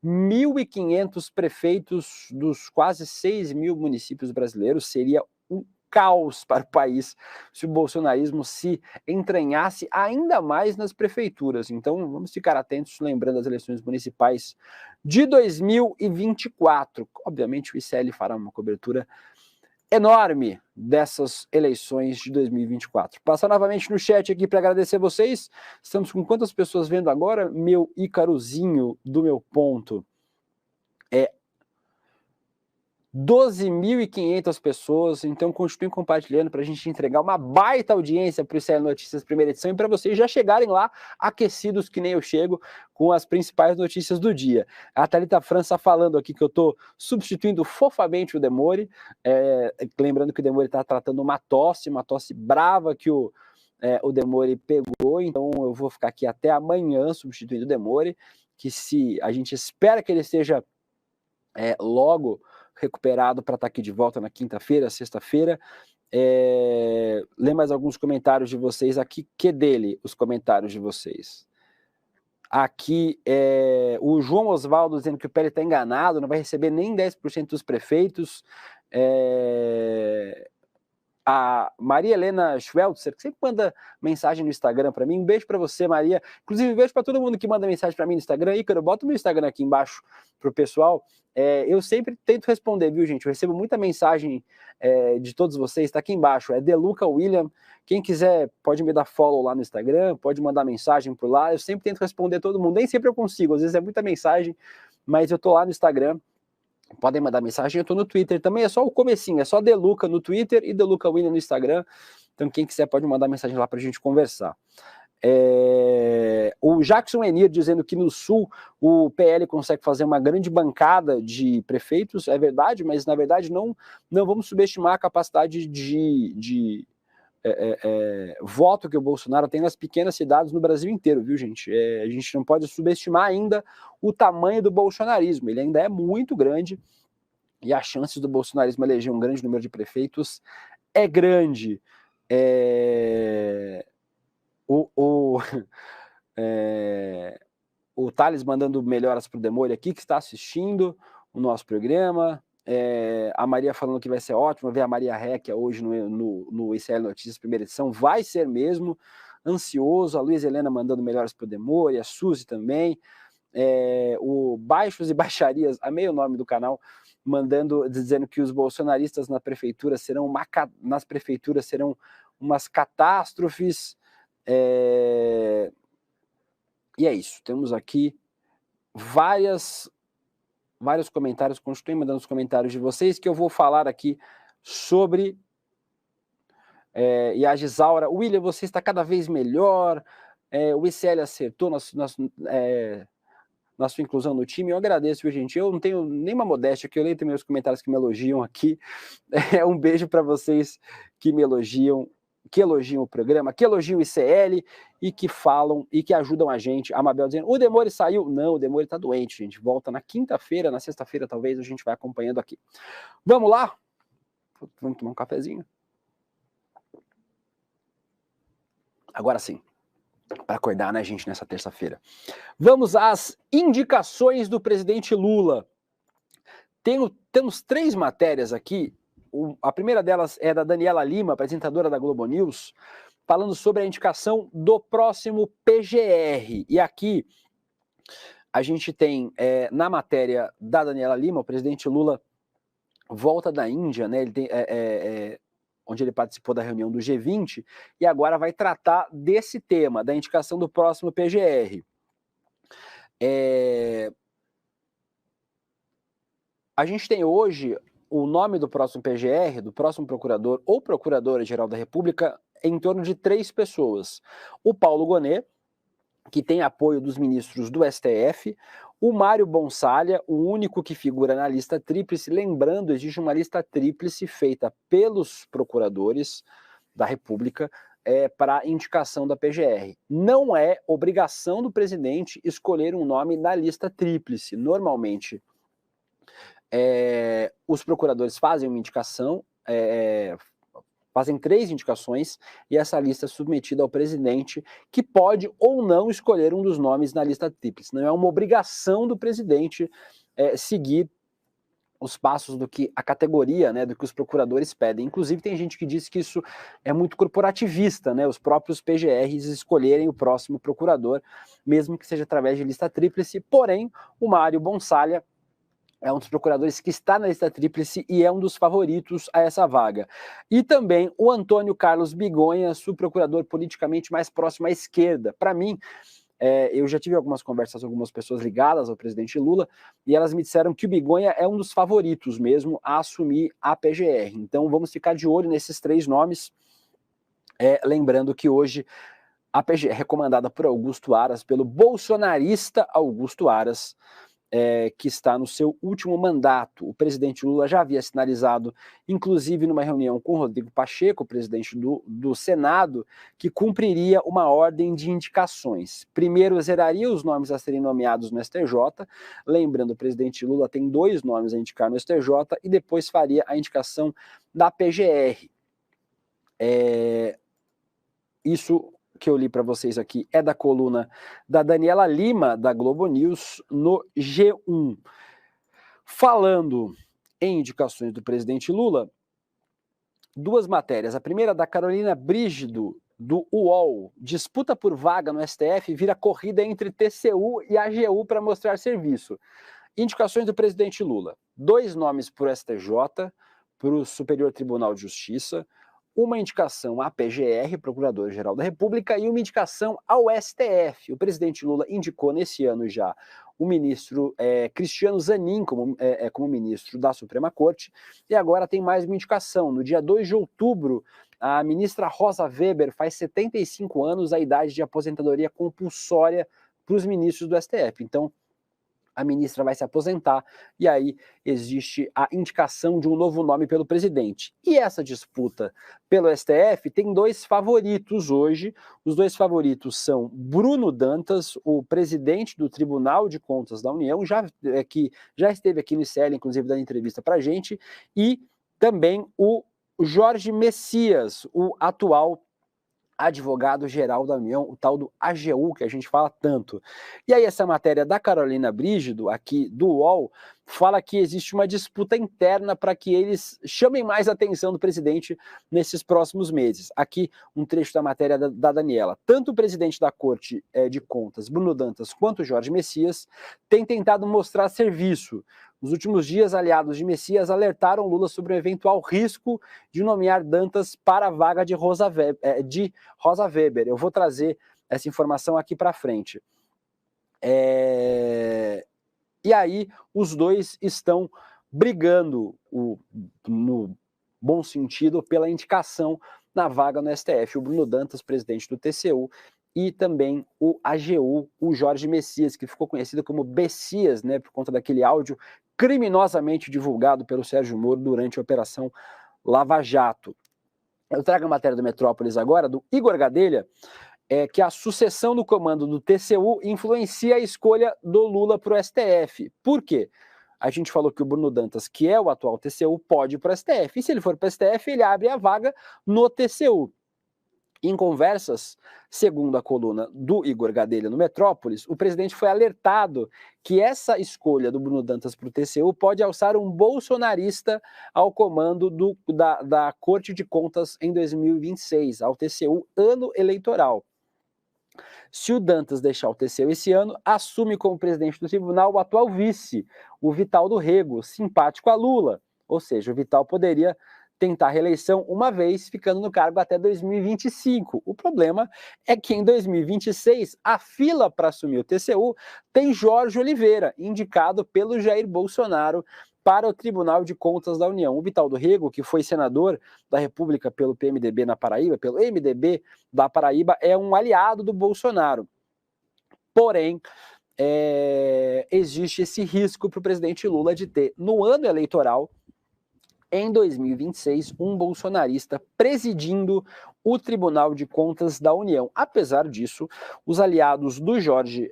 1.500 prefeitos dos quase 6 mil municípios brasileiros. Seria um caos para o país se o bolsonarismo se entranhasse ainda mais nas prefeituras. Então vamos ficar atentos, lembrando as eleições municipais de 2024. Obviamente o ICL fará uma cobertura enorme dessas eleições de 2024. Passar novamente no chat aqui para agradecer vocês. Estamos com quantas pessoas vendo agora? Meu Ícarozinho do meu ponto. 12.500 pessoas, então continuem compartilhando para a gente entregar uma baita audiência para o ICL Notícias primeira edição e para vocês já chegarem lá aquecidos que nem eu chego com as principais notícias do dia. A Thalita França falando aqui que eu estou substituindo fofamente o Demore, lembrando que o Demore está tratando uma tosse brava que o Demore pegou, então eu vou ficar aqui até amanhã substituindo o Demore, que se a gente espera que ele esteja logo recuperado para estar aqui de volta na quinta-feira, sexta-feira. Lê mais alguns comentários de vocês aqui. Que dele, os comentários de vocês? Aqui, o João Osvaldo dizendo que o PL está enganado, não vai receber nem 10% dos prefeitos. A Maria Helena Schweltzer, que sempre manda mensagem no Instagram para mim. Um beijo para você, Maria. Inclusive, um beijo para todo mundo que manda mensagem para mim no Instagram. Ícaro, bota o meu Instagram aqui embaixo para o pessoal. Eu sempre tento responder, viu, gente? Eu recebo muita mensagem de todos vocês. Está aqui embaixo. É Deluca William. Quem quiser pode me dar follow lá no Instagram, pode mandar mensagem por lá. Eu sempre tento responder todo mundo. Nem sempre eu consigo. Às vezes é muita mensagem, mas eu tô lá no Instagram. Podem mandar mensagem, eu tô no Twitter também, é só o comecinho, é só Deluca no Twitter e Deluca William no Instagram, então quem quiser pode mandar mensagem lá pra gente conversar. O Jackson Enir dizendo que no Sul o PL consegue fazer uma grande bancada de prefeitos, é verdade, mas na verdade não vamos subestimar a capacidade de voto que o Bolsonaro tem nas pequenas cidades no Brasil inteiro, viu, gente? A gente não pode subestimar ainda o tamanho do bolsonarismo, ele ainda é muito grande e as chances do bolsonarismo eleger um grande número de prefeitos é grande. O Thales mandando melhoras para o Demore aqui, que está assistindo o nosso programa. A Maria falando que vai ser ótimo ver a Maria Recchia hoje no ICL Notícias primeira edição, vai ser mesmo, ansioso. A Luiz Helena mandando melhoras para o Demore, a Suzy também, o Baixos e Baixarias, amei o nome do canal, dizendo que os bolsonaristas nas prefeituras serão umas catástrofes. E é isso, temos aqui vários comentários. Continuem mandando os comentários de vocês, que eu vou falar aqui sobre... e a Gisaura, William, você está cada vez melhor, o ICL acertou na sua inclusão no time. Eu agradeço, viu, gente? Eu não tenho nenhuma modéstia, que eu leio também os comentários que me elogiam aqui. Um beijo para vocês que me elogiam, que elogiam o programa, que elogiam o ICL e que falam e que ajudam a gente. A Mabel dizendo, o Demore saiu. Não, o Demore está doente, gente. Volta na quinta-feira, na sexta-feira talvez, a gente vai acompanhando aqui. Vamos lá? Vamos tomar um cafezinho? Agora sim, para acordar, né, gente, nessa terça-feira. Vamos às indicações do presidente Lula. Temos 3 matérias aqui. A primeira delas é da Daniela Lima, apresentadora da Globo News, falando sobre a indicação do próximo PGR. E aqui a gente tem, na matéria da Daniela Lima, o presidente Lula volta da Índia, né? Ele tem... onde ele participou da reunião do G20, e agora vai tratar desse tema, da indicação do próximo PGR. A gente tem hoje o nome do próximo PGR, do próximo procurador ou procuradora-geral da República, em torno de 3 pessoas. O Paulo Gonet, que tem apoio dos ministros do STF, o Mário Bonsalha, o único que figura na lista tríplice. Lembrando, existe uma lista tríplice feita pelos procuradores da República para indicação da PGR. Não é obrigação do presidente escolher um nome na lista tríplice. Normalmente, os procuradores fazem uma indicação, fazem 3 indicações, e essa lista é submetida ao presidente, que pode ou não escolher um dos nomes na lista tríplice. Não é uma obrigação do presidente seguir os passos do que a categoria, né, do que os procuradores pedem. Inclusive, tem gente que diz que isso é muito corporativista, né, os próprios PGRs escolherem o próximo procurador, mesmo que seja através de lista tríplice. Porém, o Mário Bonsalha é um dos procuradores que está na lista tríplice e é um dos favoritos a essa vaga. E também o Antônio Carlos Bigonha, subprocurador politicamente mais próximo à esquerda. Para mim, eu já tive algumas conversas com algumas pessoas ligadas ao presidente Lula, e elas me disseram que o Bigonha é um dos favoritos mesmo a assumir a PGR. Então vamos ficar de olho nesses 3 nomes, lembrando que hoje a PGR é recomendada por Augusto Aras, pelo bolsonarista Augusto Aras, que está no seu último mandato. O presidente Lula já havia sinalizado, inclusive numa reunião com Rodrigo Pacheco, presidente do Senado, que cumpriria uma ordem de indicações. Primeiro, zeraria os nomes a serem nomeados no STJ, lembrando, o presidente Lula tem 2 nomes a indicar no STJ, e depois faria a indicação da PGR. Isso que eu li para vocês aqui é da coluna da Daniela Lima, da Globo News, no G1. Falando em indicações do presidente Lula, 2 matérias. A primeira da Carolina Brígido, do UOL. Disputa por vaga no STF vira corrida entre TCU e AGU para mostrar serviço. Indicações do presidente Lula. 2 nomes para o STJ, para o Superior Tribunal de Justiça, uma indicação à PGR, Procurador-Geral da República, e uma indicação ao STF. O presidente Lula indicou nesse ano já o ministro Cristiano Zanin como ministro da Suprema Corte, e agora tem mais uma indicação. No dia 2 de outubro, a ministra Rosa Weber faz 75 anos, a idade de aposentadoria compulsória para os ministros do STF. Então, a ministra vai se aposentar, e aí existe a indicação de um novo nome pelo presidente. E essa disputa pelo STF tem 2 favoritos hoje. Os 2 favoritos são Bruno Dantas, o presidente do Tribunal de Contas da União, que já esteve aqui no ICL, inclusive dando entrevista para a gente, e também o Jorge Messias, o atual advogado-geral da União, o tal do AGU, que a gente fala tanto. E aí essa matéria da Carolina Brígido, aqui do UOL, fala que existe uma disputa interna para que eles chamem mais a atenção do presidente nesses próximos meses. Aqui um trecho da matéria da Daniela. Tanto o presidente da Corte de Contas, Bruno Dantas, quanto o Jorge Messias têm tentado mostrar serviço, Nos últimos dias, aliados de Messias alertaram Lula sobre o eventual risco de nomear Dantas para a vaga de Rosa Weber. Eu vou trazer essa informação aqui para frente. E aí, os dois estão brigando, no bom sentido, pela indicação na vaga no STF. O Bruno Dantas, presidente do TCU, e também o AGU, o Jorge Messias, que ficou conhecido como Bessias, né, por conta daquele áudio criminosamente divulgado pelo Sérgio Moro durante a Operação Lava Jato. Eu trago a matéria do Metrópolis agora, do Igor Gadelha, que a sucessão do comando do TCU influencia a escolha do Lula para o STF. Por quê? A gente falou que o Bruno Dantas, que é o atual TCU, pode ir para o STF. E se ele for para o STF, ele abre a vaga no TCU. Em conversas, segundo a coluna do Igor Gadelha no Metrópolis, o presidente foi alertado que essa escolha do Bruno Dantas para o TCU pode alçar um bolsonarista ao comando da Corte de Contas em 2026, ao TCU, ano eleitoral. Se o Dantas deixar o TCU esse ano, assume como presidente do tribunal o atual vice, o Vital do Rego, simpático a Lula. Ou seja, o Vital poderia tentar a reeleição uma vez, ficando no cargo até 2025. O problema é que em 2026, a fila para assumir o TCU tem Jorge Oliveira, indicado pelo Jair Bolsonaro para o Tribunal de Contas da União. O Vital do Rego, que foi senador da República pelo PMDB na Paraíba, pelo MDB da Paraíba, é um aliado do Bolsonaro. Porém, existe esse risco para o presidente Lula de ter, no ano eleitoral, em 2026, um bolsonarista presidindo o Tribunal de Contas da União. Apesar disso, os aliados do Jorge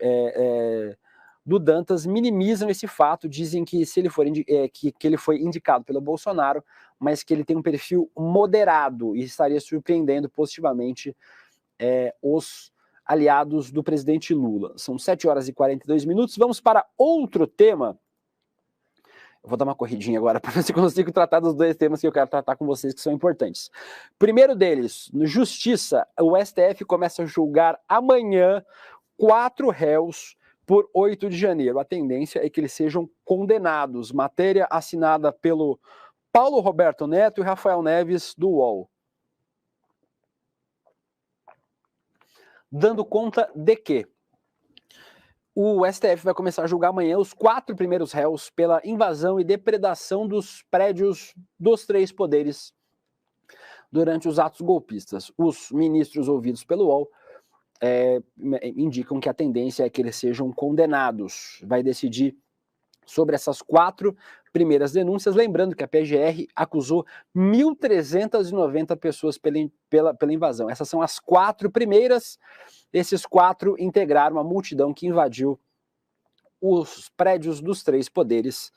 do Dantas minimizam esse fato, dizem que se ele for que ele foi indicado pelo Bolsonaro, mas que ele tem um perfil moderado e estaria surpreendendo positivamente os aliados do presidente Lula. São 7 horas e 42 minutos. Vamos para outro tema. Eu vou dar uma corridinha agora para ver se consigo tratar dos dois temas que eu quero tratar com vocês, que são importantes. Primeiro deles, no Justiça, o STF começa a julgar amanhã 4 réus por 8 de janeiro. A tendência é que eles sejam condenados. Matéria assinada pelo Paulo Roberto Neto e Rafael Neves, do UOL. Dando conta de que o STF vai começar a julgar amanhã os 4 primeiros réus pela invasão e depredação dos prédios dos 3 poderes durante os atos golpistas. Os ministros ouvidos pelo UOL indicam que a tendência é que eles sejam condenados. Vai decidir sobre essas 4 primeiras denúncias, lembrando que a PGR acusou 1.390 pessoas pela invasão. Essas são as 4 primeiras. Esses 4 integraram a multidão que invadiu os prédios dos 3 poderes.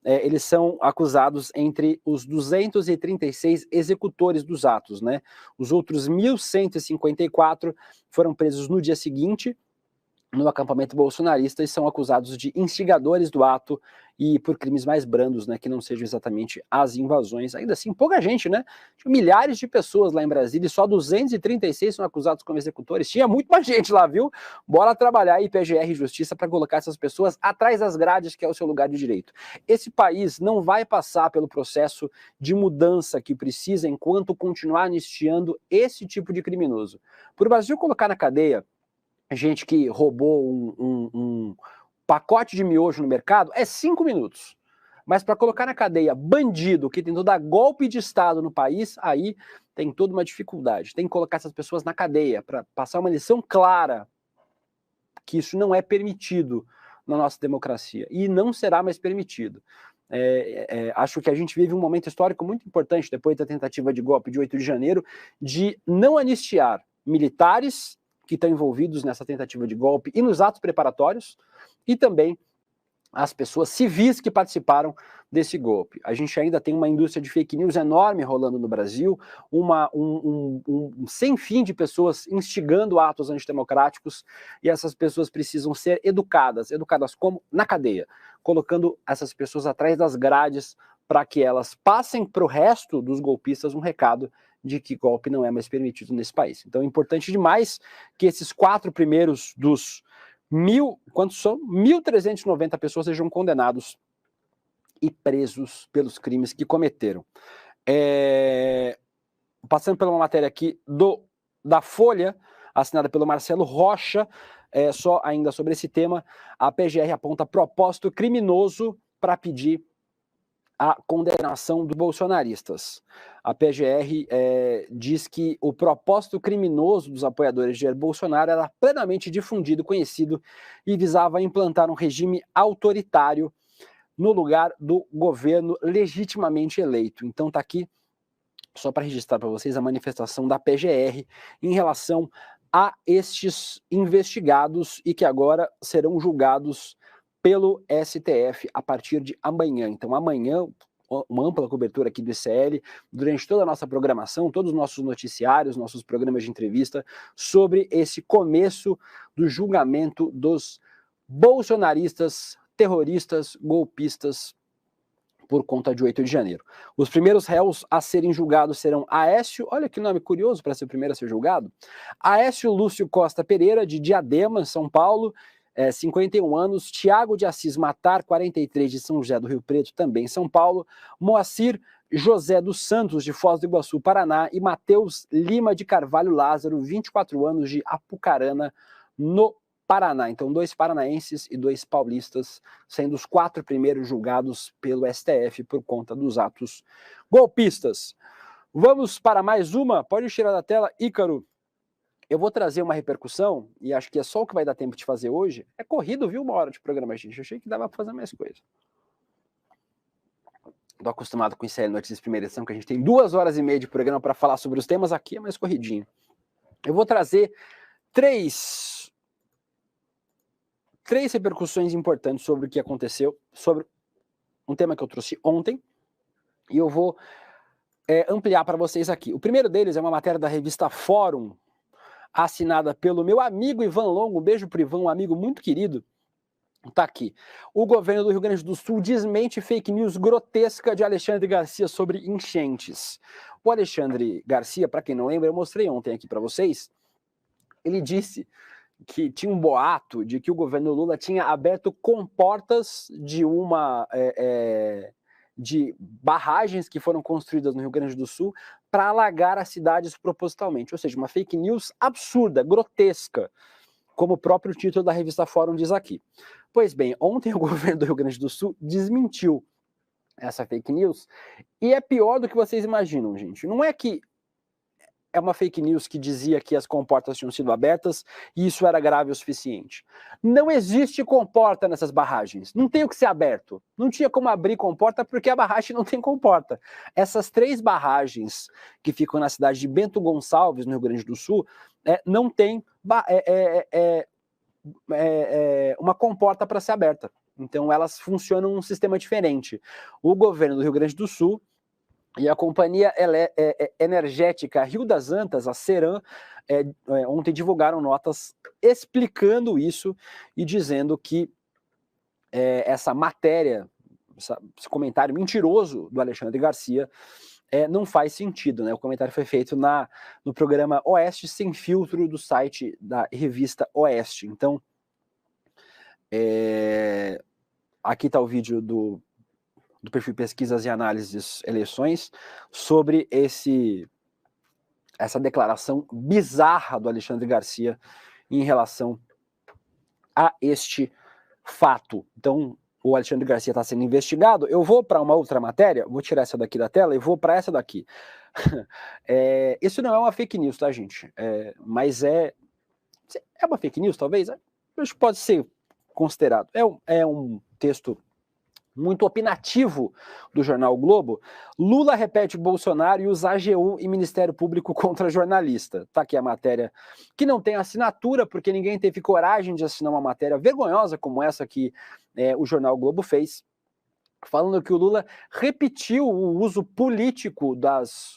Eles são acusados entre os 236 executores dos atos, né? Os outros 1.154 foram presos no dia seguinte, no acampamento bolsonarista, e são acusados de instigadores do ato e por crimes mais brandos, né, que não sejam exatamente as invasões. Ainda assim, pouca gente, né? Tinha milhares de pessoas lá em Brasília e só 236 são acusados como executores. Tinha muito mais gente lá, viu? Bora trabalhar aí, PGR e Justiça, para colocar essas pessoas atrás das grades, que é o seu lugar de direito. Esse país não vai passar pelo processo de mudança que precisa enquanto continuar anistiando esse tipo de criminoso. Por o Brasil colocar na cadeia gente que roubou um pacote de miojo no mercado, é 5 minutos. Mas para colocar na cadeia bandido que tentou dar golpe de Estado no país, aí tem toda uma dificuldade. Tem que colocar essas pessoas na cadeia para passar uma lição clara que isso não é permitido na nossa democracia e não será mais permitido. Acho que a gente vive um momento histórico muito importante depois da tentativa de golpe de 8 de janeiro de não anistiar militares que estão envolvidos nessa tentativa de golpe e nos atos preparatórios, e também as pessoas civis que participaram desse golpe. A gente ainda tem uma indústria de fake news enorme rolando no Brasil, um sem fim de pessoas instigando atos antidemocráticos, e essas pessoas precisam ser educadas. Educadas como? Na cadeia, colocando essas pessoas atrás das grades para que elas passem para o resto dos golpistas um recado de que golpe não é mais permitido nesse país. Então é importante demais que esses 4 primeiros dos 1.390 pessoas sejam condenados e presos pelos crimes que cometeram. Passando por uma matéria aqui da Folha, assinada pelo Marcelo Rocha, só ainda sobre esse tema, a PGR aponta propósito criminoso para pedir a condenação dos bolsonaristas. A PGR diz que o propósito criminoso dos apoiadores de Jair Bolsonaro era plenamente difundido, conhecido e visava implantar um regime autoritário no lugar do governo legitimamente eleito. Então está aqui, só para registrar para vocês, a manifestação da PGR em relação a estes investigados e que agora serão julgados pelo STF a partir de amanhã. Então amanhã, uma ampla cobertura aqui do ICL, durante toda a nossa programação, todos os nossos noticiários, nossos programas de entrevista, sobre esse começo do julgamento dos bolsonaristas, terroristas, golpistas, por conta de 8 de janeiro. Os primeiros réus a serem julgados serão Aécio, olha que nome curioso para ser o primeiro a ser julgado, Aécio Lúcio Costa Pereira, de Diadema, São Paulo, 51 anos, Tiago de Assis Matar, 43, de São José do Rio Preto, também São Paulo, Moacir José dos Santos, de Foz do Iguaçu, Paraná, e Matheus Lima de Carvalho Lázaro, 24 anos, de Apucarana, no Paraná. Então, 2 paranaenses e 2 paulistas, sendo os 4 primeiros julgados pelo STF por conta dos atos golpistas. Vamos para mais uma, pode tirar da tela, Ícaro. Eu vou trazer uma repercussão, e acho que é só o que vai dar tempo de fazer hoje. É corrido, viu, 1 hora de programa, gente. Eu achei que dava para fazer mais coisa. Estou acostumado com ICL Notícias Primeira Edição, que a gente tem 2 horas e meia de programa para falar sobre os temas. Aqui é mais corridinho. Eu vou trazer três repercussões importantes sobre o que aconteceu, sobre um tema que eu trouxe ontem, e eu vou ampliar para vocês aqui. O primeiro deles é uma matéria da revista Fórum, assinada pelo meu amigo Ivan Longo, um beijo pro Ivan, um amigo muito querido. Tá aqui. O governo do Rio Grande do Sul desmente fake news grotesca de Alexandre Garcia sobre enchentes. O Alexandre Garcia, para quem não lembra, eu mostrei ontem aqui para vocês, ele disse que tinha um boato de que o governo Lula tinha aberto comportas de barragens que foram construídas no Rio Grande do Sul para alagar as cidades propositalmente, ou seja, uma fake news absurda, grotesca, como o próprio título da revista Fórum diz aqui. Pois bem, ontem o governo do Rio Grande do Sul desmentiu essa fake news, e é pior do que vocês imaginam, gente. Não é que é uma fake news que dizia que as comportas tinham sido abertas e isso era grave o suficiente. Não existe comporta nessas barragens. Não tem o que ser aberto. Não tinha como abrir comporta porque a barragem não tem comporta. Essas 3 barragens que ficam na cidade de Bento Gonçalves, no Rio Grande do Sul, não tem uma comporta para ser aberta. Então elas funcionam num sistema diferente. O governo do Rio Grande do Sul e a companhia energética Rio das Antas, a Ceram, ontem divulgaram notas explicando isso e dizendo que essa matéria, esse comentário mentiroso do Alexandre Garcia não faz sentido, né? O comentário foi feito no programa Oeste Sem Filtro do site da revista Oeste. Então, aqui está o vídeo do perfil Pesquisas e Análises Eleições, sobre essa declaração bizarra do Alexandre Garcia em relação a este fato. Então, o Alexandre Garcia está sendo investigado. Eu vou para uma outra matéria, vou tirar essa daqui da tela e vou para essa daqui. Isso não é uma fake news, tá, gente? Mas é uma fake news, talvez? Acho que pode ser considerado. É um texto muito opinativo do jornal o Globo. Lula repete Bolsonaro e usa AGU e Ministério Público contra jornalista. Tá aqui a matéria que não tem assinatura, porque ninguém teve coragem de assinar uma matéria vergonhosa como essa que o jornal o Globo fez, falando que o Lula repetiu o uso político das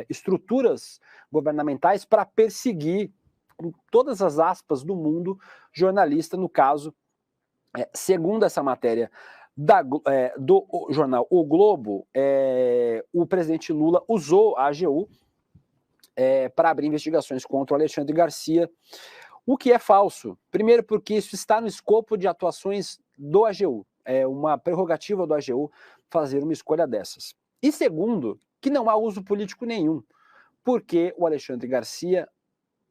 estruturas governamentais para perseguir, com todas as aspas do mundo, jornalista, no caso, segundo essa matéria do jornal O Globo, o presidente Lula usou a AGU para abrir investigações contra o Alexandre Garcia, o que é falso. Primeiro porque isso está no escopo de atuações do AGU. uma prerrogativa do AGU fazer uma escolha dessas. E segundo, que não há uso político nenhum, porque o Alexandre Garcia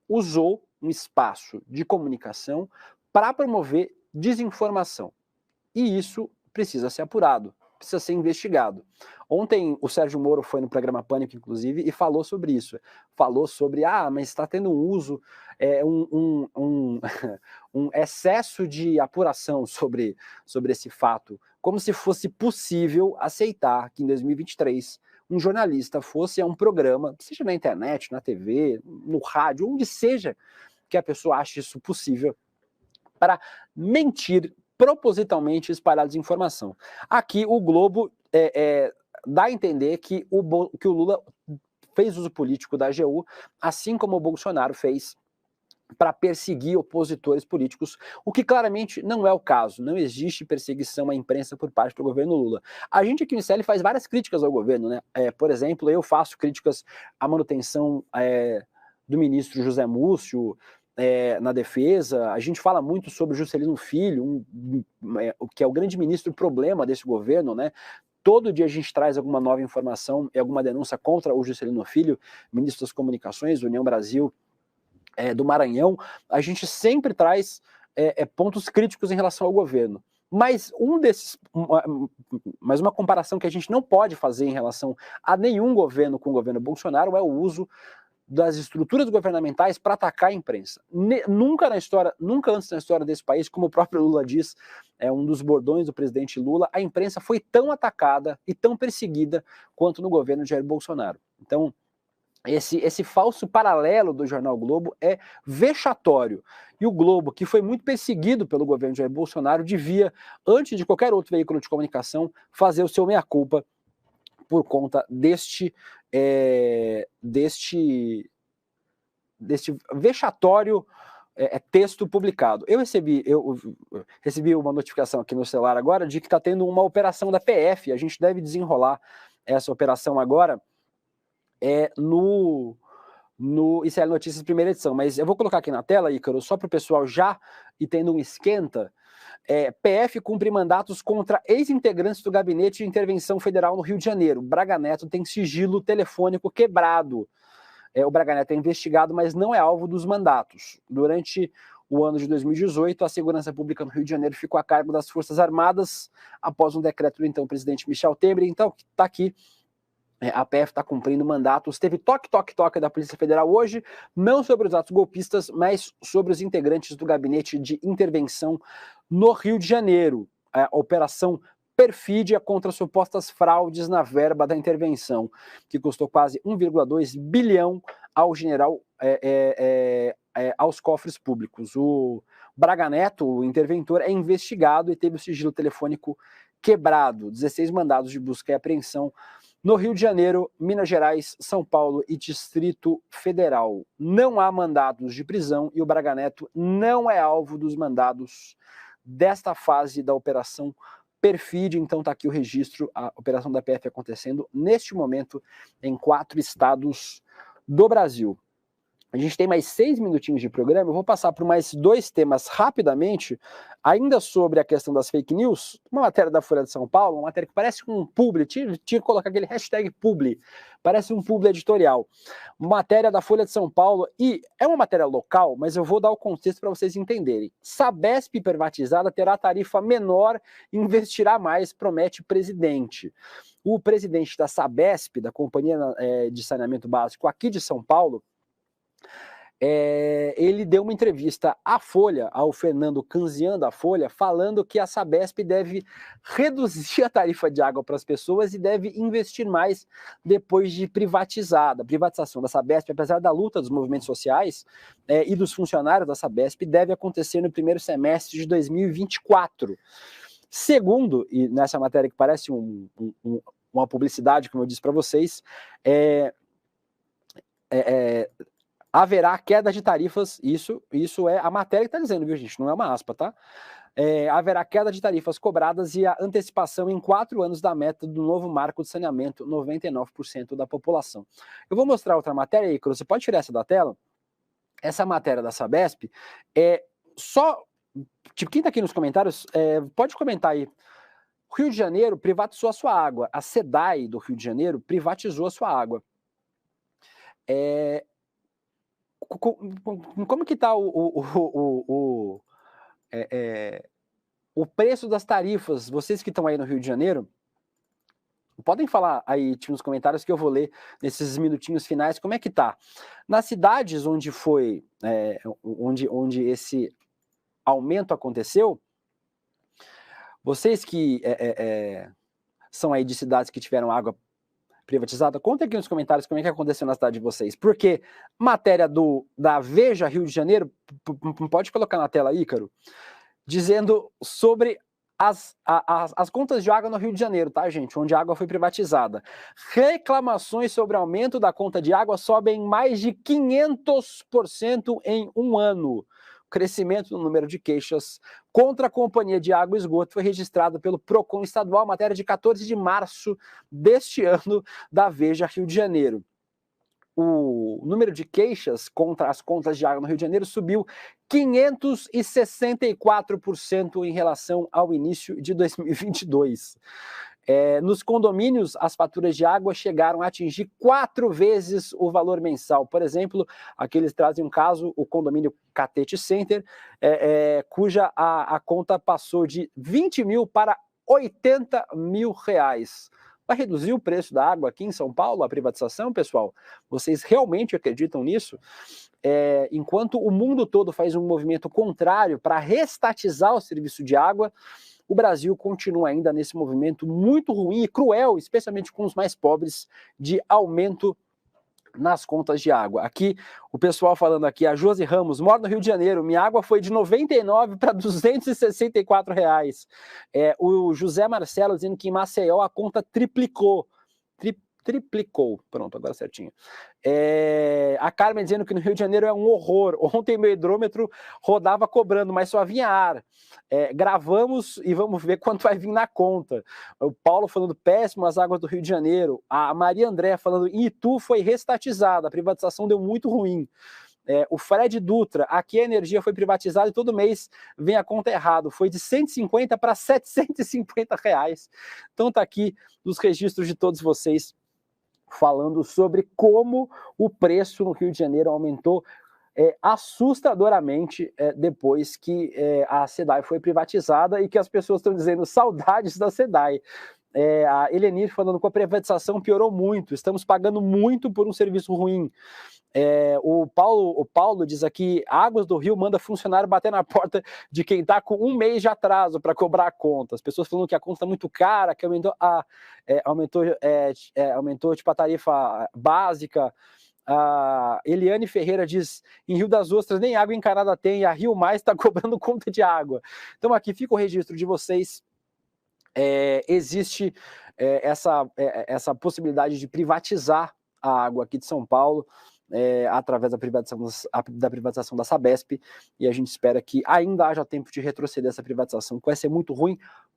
usou um espaço de comunicação para promover desinformação. E isso precisa ser apurado, precisa ser investigado. Ontem o Sérgio Moro foi no programa Pânico, inclusive, e falou sobre isso. Falou sobre, mas está tendo um uso, um excesso de apuração sobre esse fato, como se fosse possível aceitar que em 2023 um jornalista fosse a um programa, seja na internet, na TV, no rádio, onde seja que a pessoa ache isso possível, para mentir propositalmente, espalhar desinformação. Aqui o Globo dá a entender que o Lula fez uso político da AGU, assim como o Bolsonaro fez para perseguir opositores políticos, o que claramente não é o caso. Não existe perseguição à imprensa por parte do governo Lula. A gente aqui no ICL faz várias críticas ao governo, né? Por exemplo, eu faço críticas à manutenção do ministro José Múcio na defesa. A gente fala muito sobre o Juscelino Filho, que é o grande ministro problema desse governo, né? Todo dia a gente traz alguma nova informação e alguma denúncia contra o Juscelino Filho, ministro das Comunicações, União Brasil, do Maranhão. A gente sempre traz pontos críticos em relação ao governo. Mas uma comparação que a gente não pode fazer em relação a nenhum governo com o governo Bolsonaro é o uso das estruturas governamentais para atacar a imprensa. Nunca antes na história desse país, como o próprio Lula diz, é um dos bordões do presidente Lula, a imprensa foi tão atacada e tão perseguida quanto no governo de Jair Bolsonaro. Então, esse falso paralelo do jornal Globo é vexatório. E o Globo, que foi muito perseguido pelo governo de Jair Bolsonaro, devia, antes de qualquer outro veículo de comunicação, fazer o seu meia-culpa por conta deste vexatório texto publicado. Eu recebi uma notificação aqui no celular agora de que está tendo uma operação da PF. A gente deve desenrolar essa operação agora no ICL Notícias primeira edição, mas eu vou colocar aqui na tela, Ícaro, só para o pessoal já ir tendo um esquenta. PF cumpre mandatos contra ex-integrantes do Gabinete de Intervenção Federal no Rio de Janeiro. Braga Neto tem sigilo telefônico quebrado. O Braga Neto é investigado, mas não é alvo dos mandatos. Durante o ano de 2018, a segurança pública no Rio de Janeiro ficou a cargo das Forças Armadas após um decreto do então presidente Michel Temer. Então, está aqui. A PF está cumprindo mandatos. Teve toque da Polícia Federal hoje, não sobre os atos golpistas, mas sobre os integrantes do Gabinete de Intervenção no Rio de Janeiro. A operação Perfídia contra supostas fraudes na verba da intervenção, que custou quase 1,2 bilhão ao general, aos cofres públicos. O Braga Neto, o interventor, é investigado e teve o sigilo telefônico quebrado. 16 mandados de busca e apreensão no Rio de Janeiro, Minas Gerais, São Paulo e Distrito Federal. Não há mandados de prisão e o Braga Neto não é alvo dos mandados desta fase da Operação Perfídia. Então está aqui o registro, a operação da PF acontecendo neste momento em 4 estados do Brasil. A gente tem mais 6 minutinhos de programa, eu vou passar por mais 2 temas rapidamente, ainda sobre a questão das fake news, uma matéria da Folha de São Paulo, uma matéria que parece um publi, tinha que colocar aquele hashtag publi, parece um publi editorial, matéria da Folha de São Paulo, e é uma matéria local, mas eu vou dar o contexto para vocês entenderem. Sabesp privatizada terá tarifa menor e investirá mais, promete presidente. O presidente da Sabesp, da Companhia de Saneamento Básico aqui de São Paulo, ele deu uma entrevista à Folha, ao Fernando Canzian da Folha, falando que a Sabesp deve reduzir a tarifa de água para as pessoas e deve investir mais depois de privatizada. A privatização da Sabesp, apesar da luta dos movimentos sociais e dos funcionários da Sabesp, deve acontecer no primeiro semestre de 2024. Segundo, e nessa matéria que parece uma publicidade, como eu disse para vocês, haverá queda de tarifas, isso é a matéria que está dizendo, viu, gente? Não é uma aspa, tá? Haverá queda de tarifas cobradas e a antecipação em 4 anos da meta do novo marco de saneamento, 99% da população. Eu vou mostrar outra matéria aí, você pode tirar essa da tela? Essa matéria da Sabesp é só... Tipo, quem está aqui nos comentários, pode comentar aí O Rio de Janeiro privatizou a sua água. A SEDAI do Rio de Janeiro privatizou a sua água. Como que está o preço das tarifas? Vocês que estão aí no Rio de Janeiro, podem falar aí nos comentários que eu vou ler nesses minutinhos finais como é que tá. Nas cidades onde foi, onde esse aumento aconteceu, vocês que são aí de cidades que tiveram água privatizada, conta aqui nos comentários como é que aconteceu na cidade de vocês, porque matéria da Veja Rio de Janeiro, pode colocar na tela aí, Ícaro, dizendo sobre as contas de água no Rio de Janeiro, tá, gente? Onde a água foi privatizada. Reclamações sobre aumento da conta de água sobem mais de 500% em um ano. O crescimento no número de queixas contra a Companhia de Água e Esgoto foi registrado pelo PROCON estadual, matéria de 14 de março deste ano, da Veja Rio de Janeiro. O número de queixas contra as contas de água no Rio de Janeiro subiu 564% em relação ao início de 2022. Nos condomínios, as faturas de água chegaram a atingir 4 vezes o valor mensal. Por exemplo, aqui eles trazem um caso, o condomínio Catete Center, cuja a conta passou de 20 mil para 80 mil reais. Vai reduzir o preço da água aqui em São Paulo, a privatização, pessoal? Vocês realmente acreditam nisso? Enquanto o mundo todo faz um movimento contrário para restatizar o serviço de água, o Brasil continua ainda nesse movimento muito ruim e cruel, especialmente com os mais pobres, de aumento nas contas de água. Aqui, o pessoal falando aqui, a Josi Ramos, moro no Rio de Janeiro, minha água foi de 99 para 264 reais. O José Marcelo dizendo que em Maceió a conta triplicou. Triplicou, pronto, agora certinho. A Carmen dizendo que no Rio de Janeiro é um horror. Ontem meu hidrômetro rodava cobrando, mas só vinha ar. Gravamos e vamos ver quanto vai vir na conta. O Paulo falando péssimo as águas do Rio de Janeiro. A Maria André falando em Itu foi restatizada, a privatização deu muito ruim. O Fred Dutra, aqui a energia foi privatizada e todo mês vem a conta errado, foi de 150 para 750 reais. Então tá aqui os registros de todos vocês falando sobre como o preço no Rio de Janeiro aumentou assustadoramente depois que a SEDAI foi privatizada e que as pessoas estão dizendo saudades da SEDAI. A Helenir falando que a privatização piorou muito, estamos pagando muito por um serviço ruim. O Paulo diz aqui, Águas do Rio manda funcionário bater na porta de quem está com um mês de atraso para cobrar a conta. As pessoas falando que a conta está muito cara, que aumentou tipo, a tarifa básica. A Eliane Ferreira diz, em Rio das Ostras nem água encanada tem, e a Rio Mais está cobrando conta de água. Então aqui fica o registro de vocês. Existe essa possibilidade de privatizar a água aqui de São Paulo, através da privatização da Sabesp, e a gente espera que ainda haja tempo de retroceder essa privatização, que vai ser muito ruim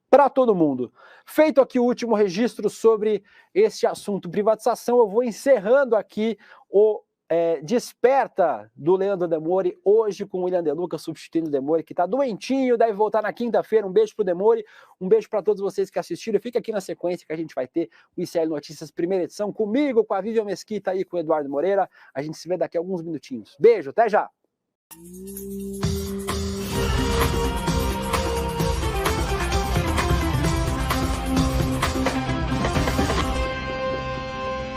para todo mundo. Feito aqui o último registro sobre esse assunto privatização, eu vou encerrando aqui o Desperta do Leandro Demore, hoje com o William De Luca substituindo o Demore, que está doentinho, deve voltar na quinta-feira. Um beijo pro Demore, um beijo para todos vocês que assistiram. Fica aqui na sequência que a gente vai ter o ICL Notícias, primeira edição, comigo, com a Vivian Mesquita e com o Eduardo Moreira. A gente se vê daqui a alguns minutinhos. Beijo, até já!